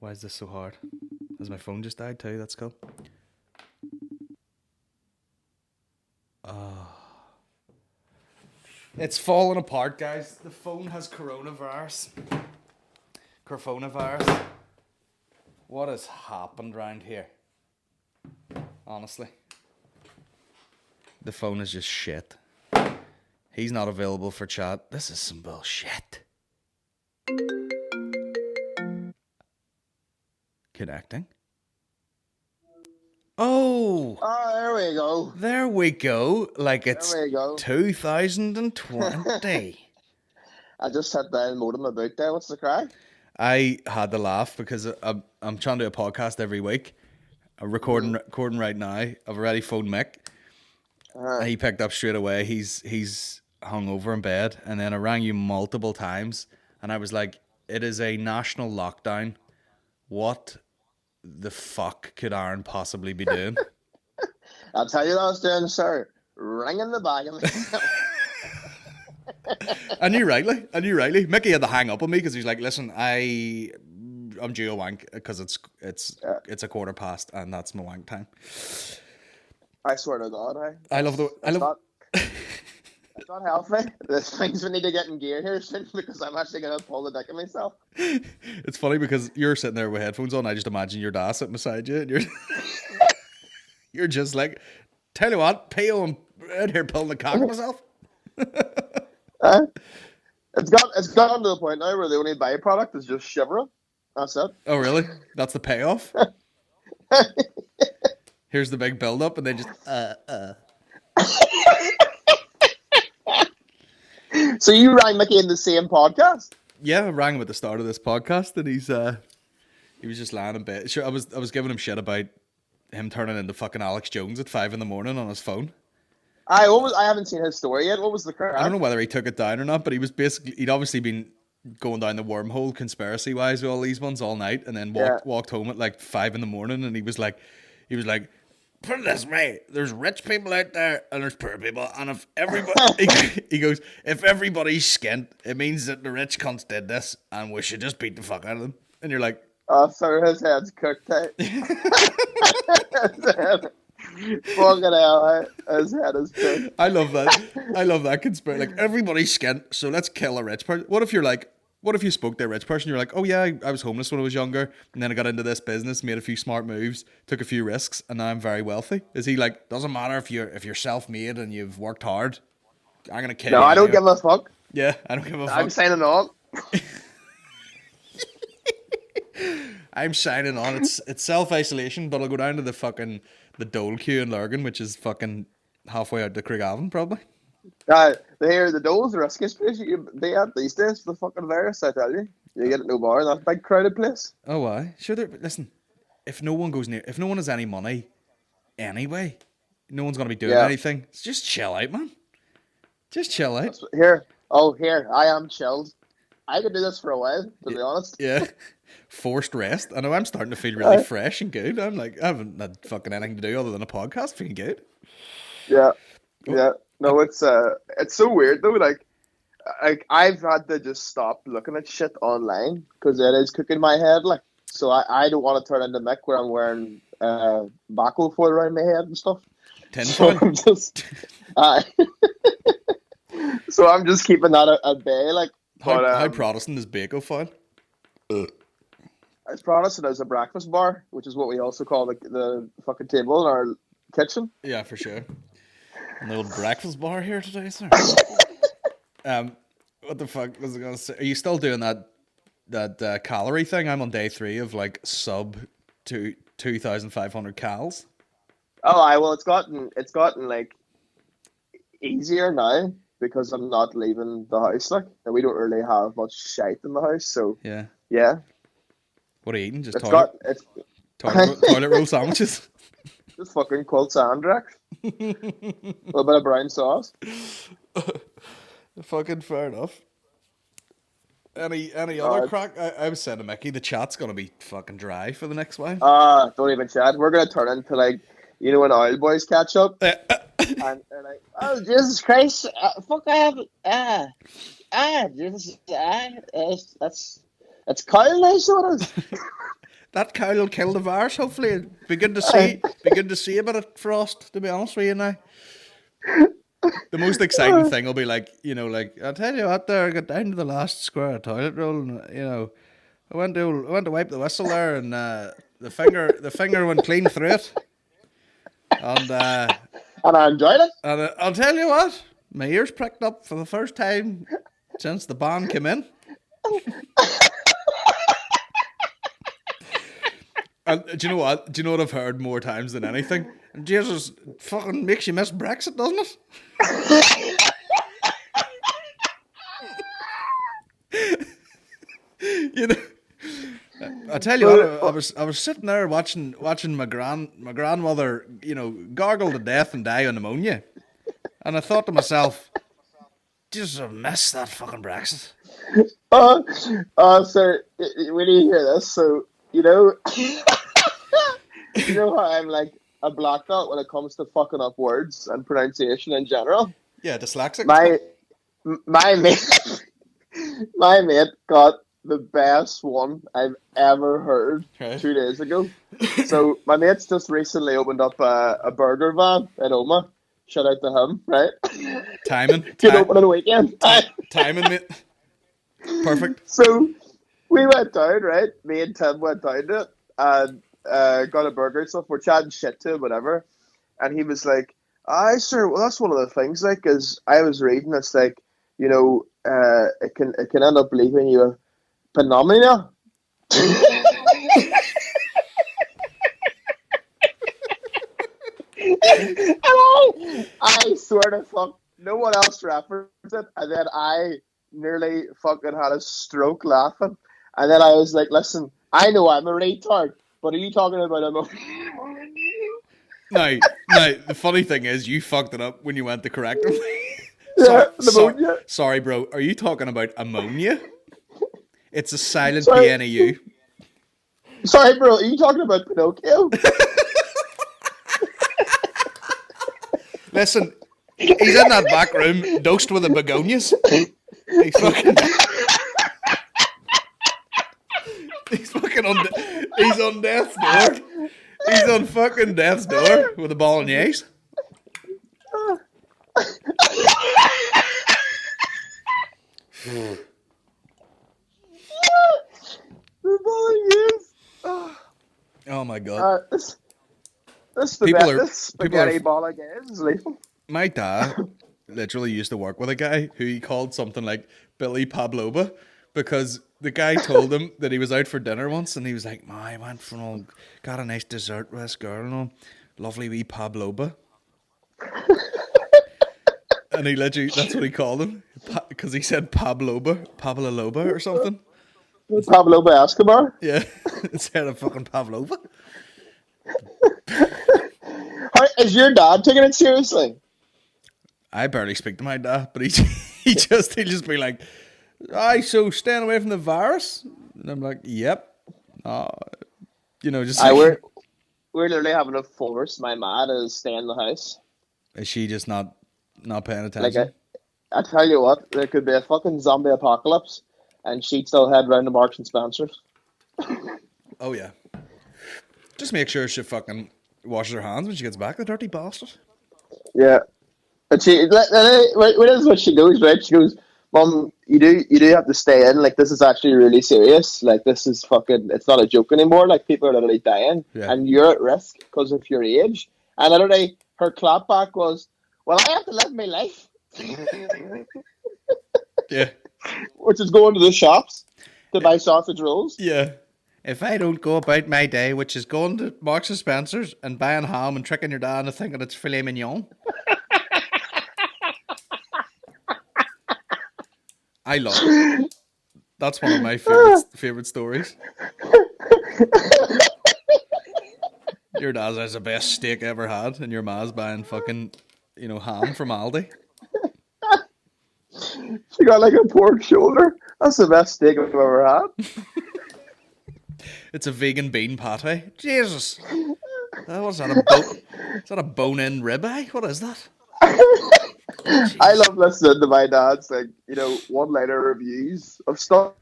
Why is this so hard? Has my phone just died too? That's cool. It's falling apart, guys. The phone has coronavirus. Coronavirus. What has happened round here? Honestly. The phone is just shit. He's not available for chat. This is some bullshit. Connecting. Oh, Oh, there we go. there we go. Like it's There we go. 2020. I just sat down and modem about there. What's the crack? I had to laugh because I'm trying to do a podcast every week. I'm recording right now. I've already phoned Mick. He picked up straight away. He's hung over in bed, and then I rang you multiple times, and I was like, "It is a national lockdown. What the fuck could Aaron possibly be doing?" I'll tell you what I was doing, sir. Ringing the bag of myself. I knew rightly. Mickey had to hang up on me because he's like, "Listen, I'm due a wank because it's a 1:15 and that's my wank time." I swear to God, I love. It's not healthy. There's things we need to get in gear here soon because I'm actually going to pull the dick of myself. It's funny because you're sitting there with headphones on. I just imagine your dad sitting beside you, and you're just like, "Tell you what, Pio, I'm out here pulling the cock of myself." It's gotten to the point now where the only byproduct is just shivering. That's it. Oh, really? That's the payoff? Here's the big build-up, and then just, So you rang Mickey in the same podcast? Yeah, I rang him at the start of this podcast, and he was just lying in bed. Sure, I was giving him shit about him turning into fucking Alex Jones at 5 a.m. on his phone. I haven't seen his story yet. What was the crack? I don't know whether he took it down or not, but he'd obviously been going down the wormhole conspiracy wise with all these ones all night, and then walked home at like 5 a.m, and he was like, "Put it this way, there's rich people out there and there's poor people, and if everybody," he goes, "if everybody's skint, it means that the rich cunts did this, and we should just beat the fuck out of them." And you're like, "Oh, sir, his head's cooked out." Fucking hell, his head is cooked. I love that conspiracy. Like, everybody's skint, so let's kill a rich person. What if you spoke to a rich person, you're like, "Oh yeah, I was homeless when I was younger, and then I got into this business, made a few smart moves, took a few risks, and now I'm very wealthy." Is he like, "Doesn't matter if you're self-made and you've worked hard, I'm gonna kill you"? No, I don't give a fuck. Yeah, I don't give a fuck. I'm signing on. I'm signing on. It's self-isolation, but I'll go down to the Dole queue in Lurgan, which is fucking halfway out to Craigavon, probably. The Dole's the riskiest place they have these days for the fucking virus, I tell you. You get it no bar in that big crowded place. Oh, why? Sure, listen, if no one has any money anyway, no one's going to be doing anything. So just chill out, man. Just chill out. Here, I am chilled. I could do this for a while, to be honest. Yeah. Forced rest. I know I'm starting to feel really fresh and good. I'm like, I haven't had fucking anything to do other than a podcast. Feeling good. Yeah. Yeah. No, it's so weird though. Like I've had to just stop looking at shit online because it is cooking my head. Like, so I don't want to turn into Mick where I'm wearing baco foil around my head and stuff. Tinfoil. So I'm just, so I'm just keeping that at bay. Like, how Protestant is Baco foil? As Protestant as a breakfast bar, which is what we also call the fucking table in our kitchen. Yeah, for sure. An old breakfast bar here today, sir. What the fuck was I gonna say? Are you still doing that calorie thing? I'm on day 3 of like sub to 2,500 calories. Well, it's gotten like easier now because I'm not leaving the house. Like, and we don't really have much shite in the house, so yeah. What are you eating? Just toilet roll sandwiches. Just fucking Quilt Sandrex. A little bit of brown sauce. Fucking fair enough. Any other crack? I was saying to Mickey, the chat's gonna be fucking dry for the next while. Don't even chat. We're gonna turn into like, you know, when oil boys catch up and they're like, "Oh Jesus Christ, fuck, I have that's Kyle, I so it is. That cow will kill the virus. Hopefully, it'll be good to Aye. see. Be good to see a bit of frost. To be honest with you now, the most exciting thing will be like, like I tell you what, there I got down to the last square of toilet roll, and I went to wipe the whistle there, and the finger went clean through it, and And I enjoyed it. I'll tell you what, my ears pricked up for the first time since the band came in. And do you know what? Do you know what I've heard more times than anything? Jesus, fucking makes you miss Brexit, doesn't it? You know, I tell you what, I was sitting there watching my grandmother, gargle to death and die of pneumonia, and I thought to myself, Jesus, I miss that fucking Brexit. So when you hear this, so you know, you know how I'm like a black belt when it comes to fucking up words and pronunciation in general. Yeah, dyslexic. My mate, my mate got the best one I've ever heard Right. 2 days ago. So my mate's just recently opened up a burger van in Oma. Shout out to him, right? Timing. Good opening weekend. Timing, mate. Perfect. So we went down, right? Me and Tim went down to it and got a burger and stuff. We're chatting shit to him, whatever. And he was like, "Aye, sir. Well, that's one of the things. Like, is I was reading, it's like, it can end up leaving you a pneumonia." And I swear to fuck, no one else referenced it, and then I nearly fucking had a stroke laughing. And then I was like, "Listen, I know I'm a retard, but are you talking about a Now, the funny thing is, you fucked it up when you went to correct him. Yeah, pneumonia. Sorry, bro. Are you talking about ammonia? It's a silent Sorry. PNAU. Sorry, bro, are you talking about Pinocchio?" Listen, he's in that back room, dosed with the begonias. He's fucking. He's on death's door. He's on fucking death's door with a bolognese. The bolognese. Oh my god. This People are- spaghetti bolognese is lethal. My dad literally used to work with a guy who he called something like Billy Pavlova because the guy told him that he was out for dinner once and he was like, I went for got a nice dessert with this girl, lovely wee Pavlova. And he literally, that's what he called him because he said Pavlova or something. Pablo Escobar. Yeah, instead of fucking Pavlova. Is your dad taking it seriously? I barely speak to my dad, but he'll just be like, "Aye, so staying away from the virus," and I'm like, "Yep." Just We're literally having to force my ma to stay in the house. is she just not paying attention? Like I tell you what, there could be a fucking zombie apocalypse, and she'd still head round to Marks and Spencer's. Oh yeah. Just make sure she fucking washes her hands when she gets back, the dirty bastard. Yeah, and this is what she goes, right? She goes, "Mom, you do have to stay in. Like, this is actually really serious. Like, this is fucking. It's not a joke anymore. Like, people are literally dying, and you're at risk because of your age." And literally, her clapback was, "Well, I have to live my life." Yeah. Which is going to the shops to buy sausage rolls. Yeah. If I don't go about my day, which is going to Marks and Spencer's and buying ham and tricking your dad into thinking it's filet mignon. I love it. That's one of my favorite stories. Your dad's has the best steak ever had, and your ma's buying fucking, ham from Aldi. She got like a pork shoulder. That's the best steak I've ever had. It's a vegan bean pate. Jesus. What's that, is that a bone-in ribeye? What is that? I love listening to my dad's like one-liner reviews of stuff.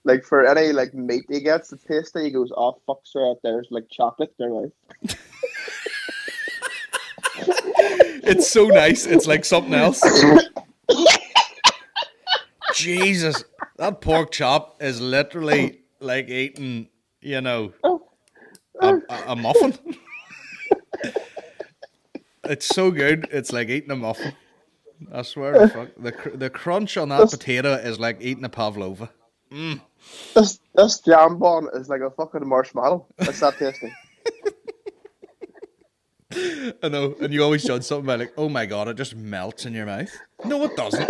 Like for any like meat he gets to taste it, he goes, "Oh fuck, sir, out there's like chocolate in your mouth." It's so nice. It's like something else. Jesus, that pork chop is literally like eating, a muffin. It's so good. It's like eating a muffin. I swear to fuck. The crunch on that potato is like eating a pavlova. This jam bun is like a fucking marshmallow. It's that tasty. I know, and you always judge something by like, oh my god, it just melts in your mouth. No, it doesn't.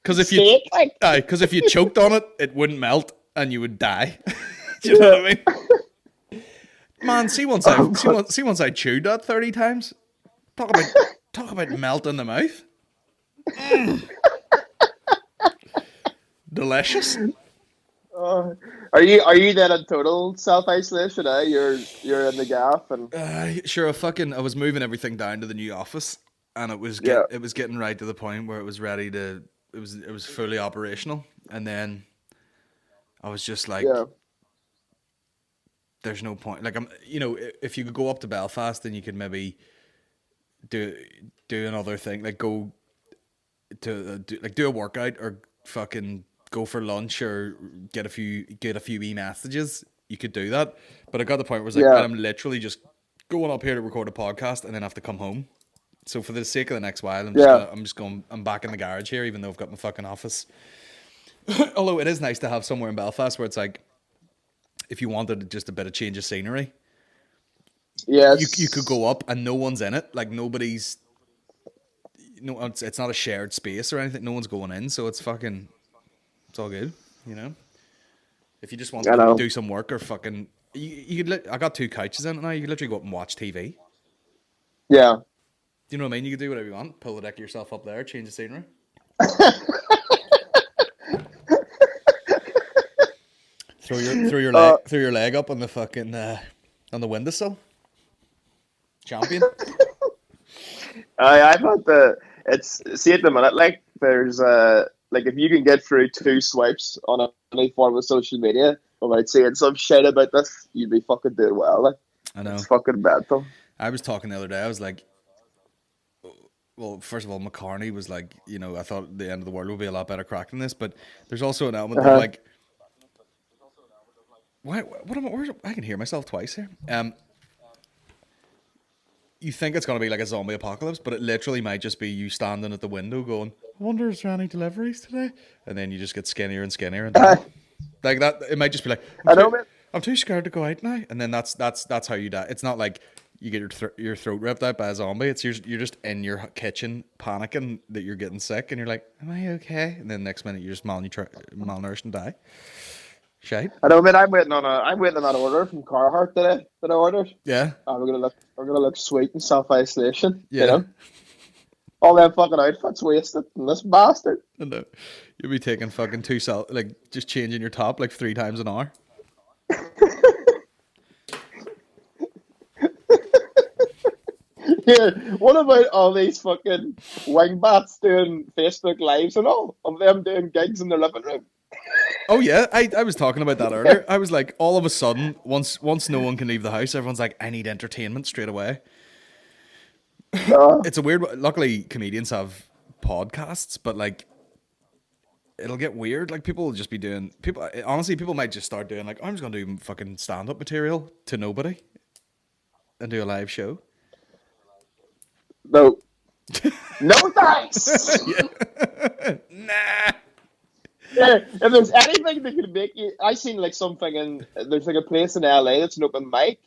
Because if you, if you choked on it, it wouldn't melt, and you would die. Do you know what I mean? Man, see once I chewed that 30 times. Talk about melt in the mouth. Delicious. Are you then in total self-isolation? You're in the gaff and Sure. I was moving everything down to the new office, and it was getting right to the point where it was ready to. It was fully operational, and then I was just like, "There's no point." Like if you could go up to Belfast, then you could maybe do another thing, like go to do a workout or fucking go for lunch or get a few messages. You could do that, but I got the point where it's like, I'm literally just going up here to record a podcast and then have to come home. So for the sake of the next while, I'm back in the garage here, even though I've got my fucking office. Although it is nice to have somewhere in Belfast where it's like, if you wanted just a bit of change of scenery, you could go up and no one's in it. Like nobody's, it's not a shared space or anything. No one's going in, so it's fucking, it's all good, If you just want to do some work or fucking, you could. I got 2 couches in it now. You could literally go up and watch TV. Yeah. Do you know what I mean? You could do whatever you want. Pull the deck of yourself up there, change the scenery. throw your leg up on the fucking on the windowsill. Champion. I've had see at the minute like there's like if you can get through 2 swipes on any form of social media without saying some shit about this, you'd be fucking doing well. Like, I know. It's fucking mental. I was talking the other day. I was like, well, first of all, McCartney was like, I thought the end of the world would be a lot better crack than this, but there's also an element of like, I can hear myself twice here. You think it's going to be like a zombie apocalypse, but it literally might just be you standing at the window going, I wonder if there are any deliveries today? And then you just get skinnier and skinnier. And like that, it might just be like, I'm too scared to go out now. And then that's how you die. It's not like you get your throat ripped out by a zombie. It's you're just in your kitchen panicking that you're getting sick. And you're like, am I okay? And then next minute you're just malnourished and die. Shite. I know, man. I'm waiting on that order from Carhartt today that I ordered. Yeah. We're gonna look sweet in self-isolation. Yeah. All them fucking outfits wasted and this bastard. I know. You'll be taking fucking just changing your top like 3 times an hour. Here, what about all these fucking wingbats doing Facebook lives and all of them doing gigs in their living room? Oh yeah, I was talking about that earlier. I was like, all of a sudden, once no one can leave the house, everyone's like, I need entertainment straight away. It's a weird. Luckily, comedians have podcasts, but like, it'll get weird. Like people will just be doing people might just start doing like, I'm just gonna do fucking stand up material to nobody and do a live show. No. No thanks. Nah. Yeah, if there's anything that could make you, I seen like something there's like a place in LA that's an open mic,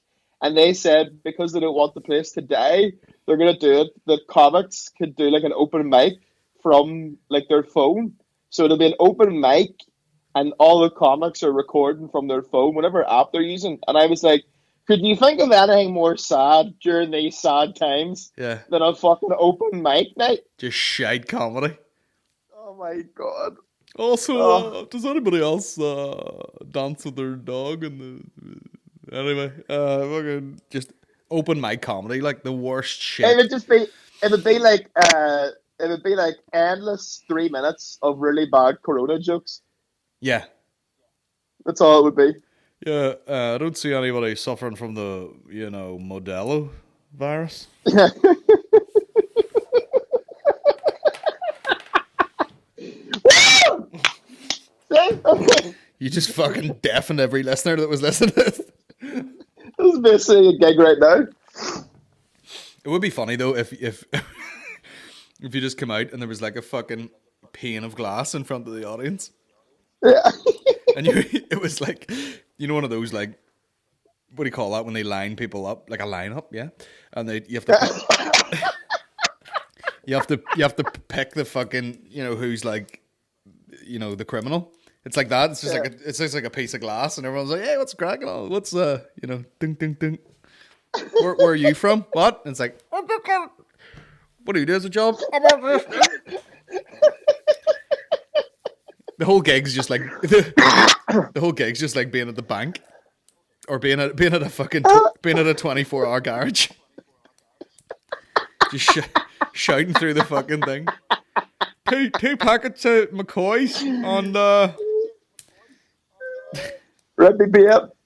and they said because they don't want the place to die, they're gonna do it that comics could do like an open mic from like their phone. So it'll be an open mic, and all the comics are recording from their phone, whatever app they're using. And I was like, could you think of anything more sad during these sad times than a fucking open mic night? Just shite comedy. Oh my god. Also, does anybody else dance with their dog? Anyway, fucking just open mic comedy, like the worst It shit. would just be. It would be like. It would be like endless 3 minutes of really bad Corona jokes. Yeah. That's all it would be. Yeah, I don't see anybody suffering from the, Modelo virus. See? You just fucking deafened every listener that was listening to this. This is basically a gig right now. It would be funny though if if you just come out and there was like a fucking pane of glass in front of the audience, Yeah. and it was like, one of those, like, what do you call that when they line people up, like a lineup, yeah, and you have to you have to pick the fucking, who's like, the criminal. It's like that. It's just like a piece of glass, and everyone's like, "Hey, what's cracking? What's ding ding ding. Where are you from? What?" And it's like, "What do you do as a job?" The whole gig's just like the whole gig's just like being at the bank, or being at a fucking being at a 24-hour garage, just shouting through the fucking thing. Two packets of McCoys on the. Ready me up.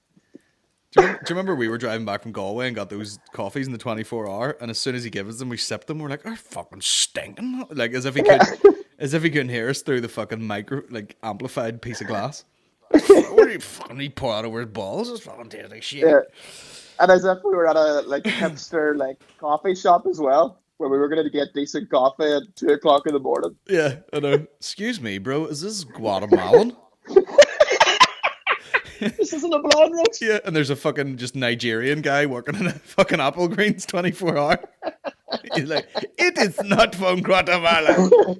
Do you remember we were driving back from Galway and got those coffees in the 24-hour, and as soon as he gave us them, we sipped them. We're like, "Are fucking stinking!" Like as if he couldn't hear us through the fucking amplified piece of glass. What are you fucking? He pour out over his balls. It's fucking tastes like shit. Yeah. And as if we were at a hipster coffee shop as well, where we were going to get decent coffee at 2 o'clock in the morning. Yeah, I know. Excuse me, bro. Is this Guatemalan? This isn't a blonde roach. Yeah, and there's a fucking just Nigerian guy working in a fucking Apple Greens 24-hour. He's like, "It is not from Guatemala.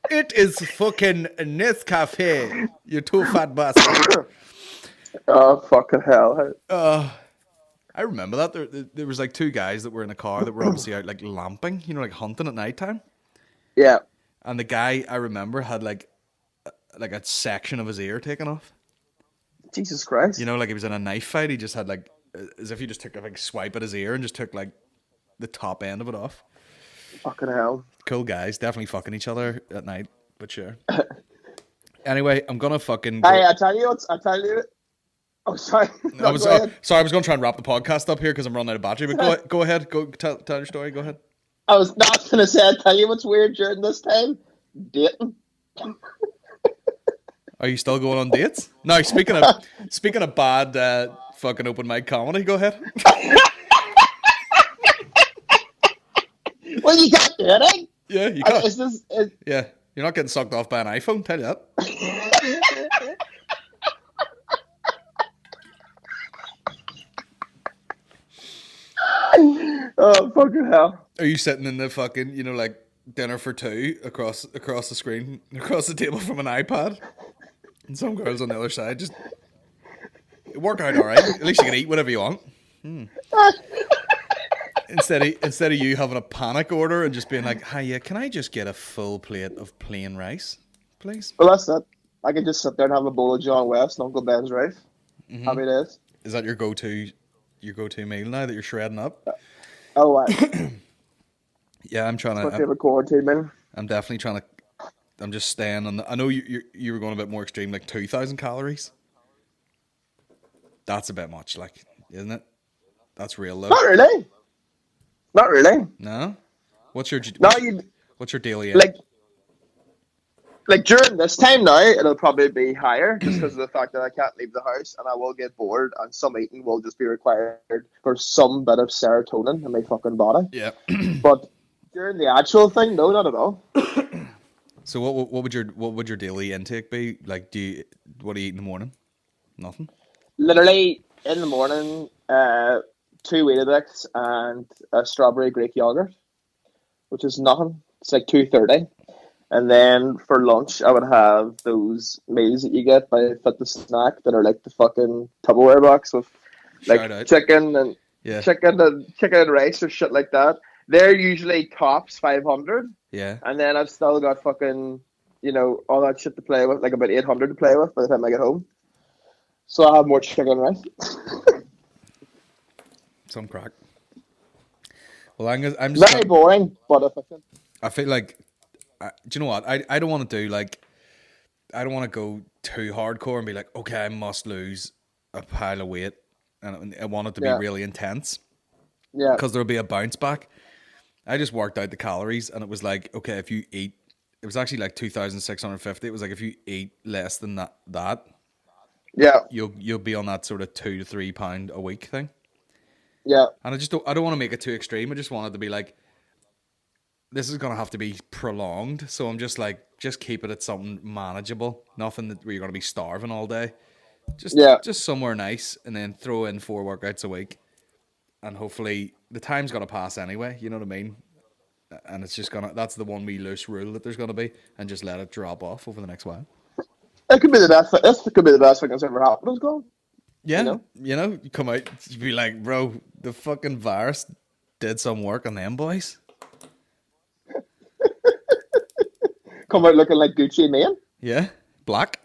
It is fucking Nescafe. You two fat bastard." Oh, fucking hell. I remember that. There was like two guys that were in a car that were obviously out like lamping, like hunting at nighttime. Yeah. And the guy, I remember, had like a section of his ear taken off. Jesus Christ. Like he was in a knife fight. He just had like, as if he just took a swipe at his ear and just took like the top end of it off. Fucking hell. Cool guys, definitely fucking each other at night, but sure. Anyway, I'm gonna fucking. Hey, I tell you. Oh, sorry. I was gonna try and wrap the podcast up here because I'm running out of battery. But go ahead. Go tell your story. Go ahead. I was not gonna say. I tell you what's weird during this time. Dating. Are you still going on dates? No, speaking of bad fucking open mic comedy, go ahead. Well, you got dating. Yeah, you got. Yeah, you're not getting sucked off by an iPhone. Tell you that. Oh, fucking hell. Are you sitting in the fucking, like dinner for two across the screen, across the table from an iPad, and some girls on the other side just work out all right. At least you can eat whatever you want. Instead of you having a panic order and just being like, "Hi, yeah, can I just get a full plate of plain rice, please?" Well, that's it. I can just sit there and have a bowl of John West and Uncle Ben's rice. Mm-hmm. Happy days. Is that your go-to meal now that you're shredding up? Oh, wow. Yeah, I'm trying to. My favorite quarantine meal. I'm definitely trying to. I'm just staying on I know you were going a bit more extreme, like 2,000 calories. That's a bit much, like, isn't it? That's real low. Not really. Not really. No. What's your daily? Like during this time now, it'll probably be higher just because of the fact that I can't leave the house and I will get bored, and some eating will just be required for some bit of serotonin in my fucking body. Yeah. But during the actual thing, no, not at all. So what would your daily intake be? Like, what do you eat in the morning? Nothing. Literally in the morning, 2 Weetabix and a strawberry Greek yogurt, which is nothing. It's like 2:30. And then for lunch, I would have those meals that you get by Fit the Snack that are like the fucking Tupperware box with like chicken and rice or shit like that. They're usually tops 500. Yeah. And then I've still got fucking, all that shit to play with, like about 800 to play with by the time I get home. So I have more chicken and rice. Some crack. Well, I'm just Very boring, but efficient. I feel like, do you know what? I don't want to do like, I don't want to go too hardcore and be like, okay, I must lose a pile of weight, and I want it to be Yeah. really intense Yeah. because there'll be a bounce back. I just worked out the calories, and it was like, okay, if you eat, it was actually like 2,650. It was like if you eat less than that, Yeah. you'll be on that sort of 2 to 3 pound a week thing. Yeah. And I don't want to make it too extreme. I just want it to be like, this is gonna have to be prolonged. So I'm just like, just keep it at something manageable. Nothing where you're gonna be starving all day. Yeah. Just somewhere nice, and then throw in 4 workouts a week, and hopefully the time's gonna pass anyway. You know what I mean? And it's just gonna, that's the one wee loose rule that there's gonna be, and just let it drop off over the next while. It could be the best. This could be the best thing that's ever happened. It's gone. Yeah, you come out, you be like, bro, the fucking virus did some work on them boys. Come out looking like Gucci Mane. Yeah, black.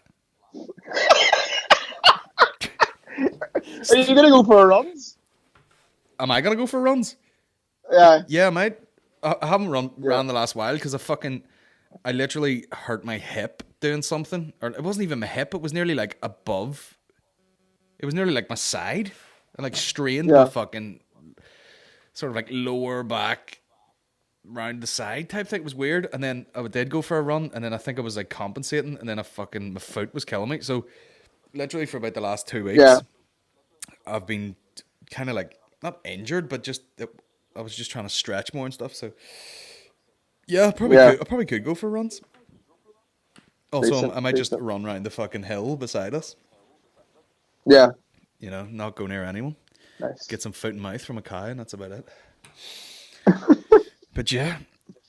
Are you gonna go for a runs? Am I gonna go for runs? Yeah. Yeah, mate. I haven't ran the last while because I literally hurt my hip doing something, or it wasn't even my hip. It was nearly like above. It was nearly like my side, and like strained my fucking sort of like lower back round the side type thing. It was weird. And then I did go for a run, and then I think I was like compensating, and then my foot was killing me. So literally for about the last 2 weeks, I've been kind of like not injured, but I was just trying to stretch more and stuff. So yeah, I probably could go for runs. Also, I might just run around the fucking hill beside us. Yeah. You know, not go near anyone. Nice. Get some foot and mouth from a cow, and that's about it. But yeah,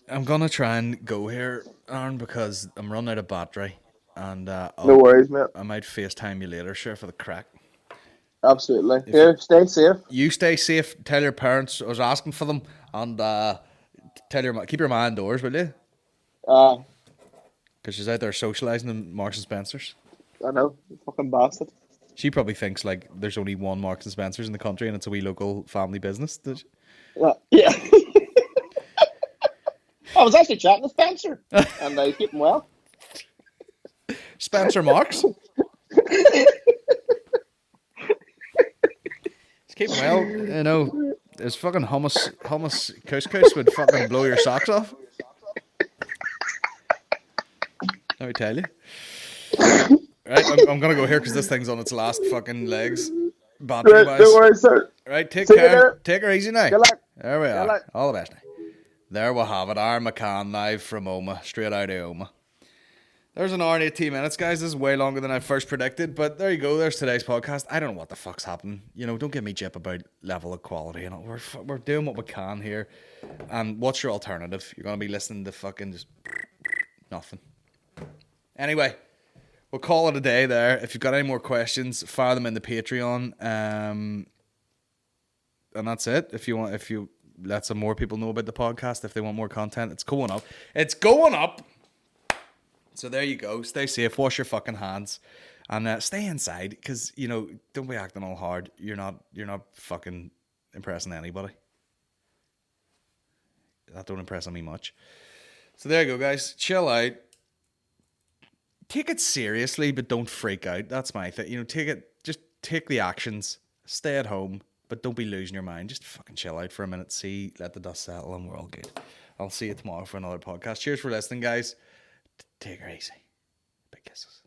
I'm gonna try and go here, Aaron, because I'm running out of battery, and No worries, mate. I might FaceTime you later, sure, for the crack. Absolutely. Here, stay safe. You stay safe. Tell your parents I was asking for them, and keep your mind indoors, will you? Because she's out there socialising in Marks and Spencers. I know, you fucking bastard. She probably thinks like there's only one Marks and Spencers in the country, and it's a wee local family business. Does she? Yeah. I was actually chatting to Spencer, and he's keeping well. Spencer Marks. He's keeping well. You know, his fucking hummus couscous would fucking blow your socks off. Let me tell you. Right, I'm gonna go here because this thing's on its last fucking legs. Battery wise. Don't worry, sir. Right, take See you care. later. Take her easy now. Good luck. There we Good are. luck. All the best now. There we have it. Aaron McCann live from Oma, straight out of Oma. There's an hour and 18 minutes, guys. This is way longer than I first predicted, but there you go. There's today's podcast. I don't know what the fuck's happening. You know, don't give me jip about level of quality. You know, we're doing what we can here. And what's your alternative? You're gonna be listening to fucking just nothing. Anyway, we'll call it a day there. If you've got any more questions, fire them in the Patreon. And that's it. If you let some more people know about the podcast, if they want more content, it's going up. It's going up. So there you go. Stay safe. Wash your fucking hands, and stay inside because don't be acting all hard. You're not fucking impressing anybody. That don't impress me much. So there you go, guys. Chill out. Take it seriously, but don't freak out. That's my thing. Just take the actions. Stay at home, but don't be losing your mind. Just fucking chill out for a minute. Let the dust settle, and we're all good. I'll see you tomorrow for another podcast. Cheers for listening, guys. Take her easy. Big kisses.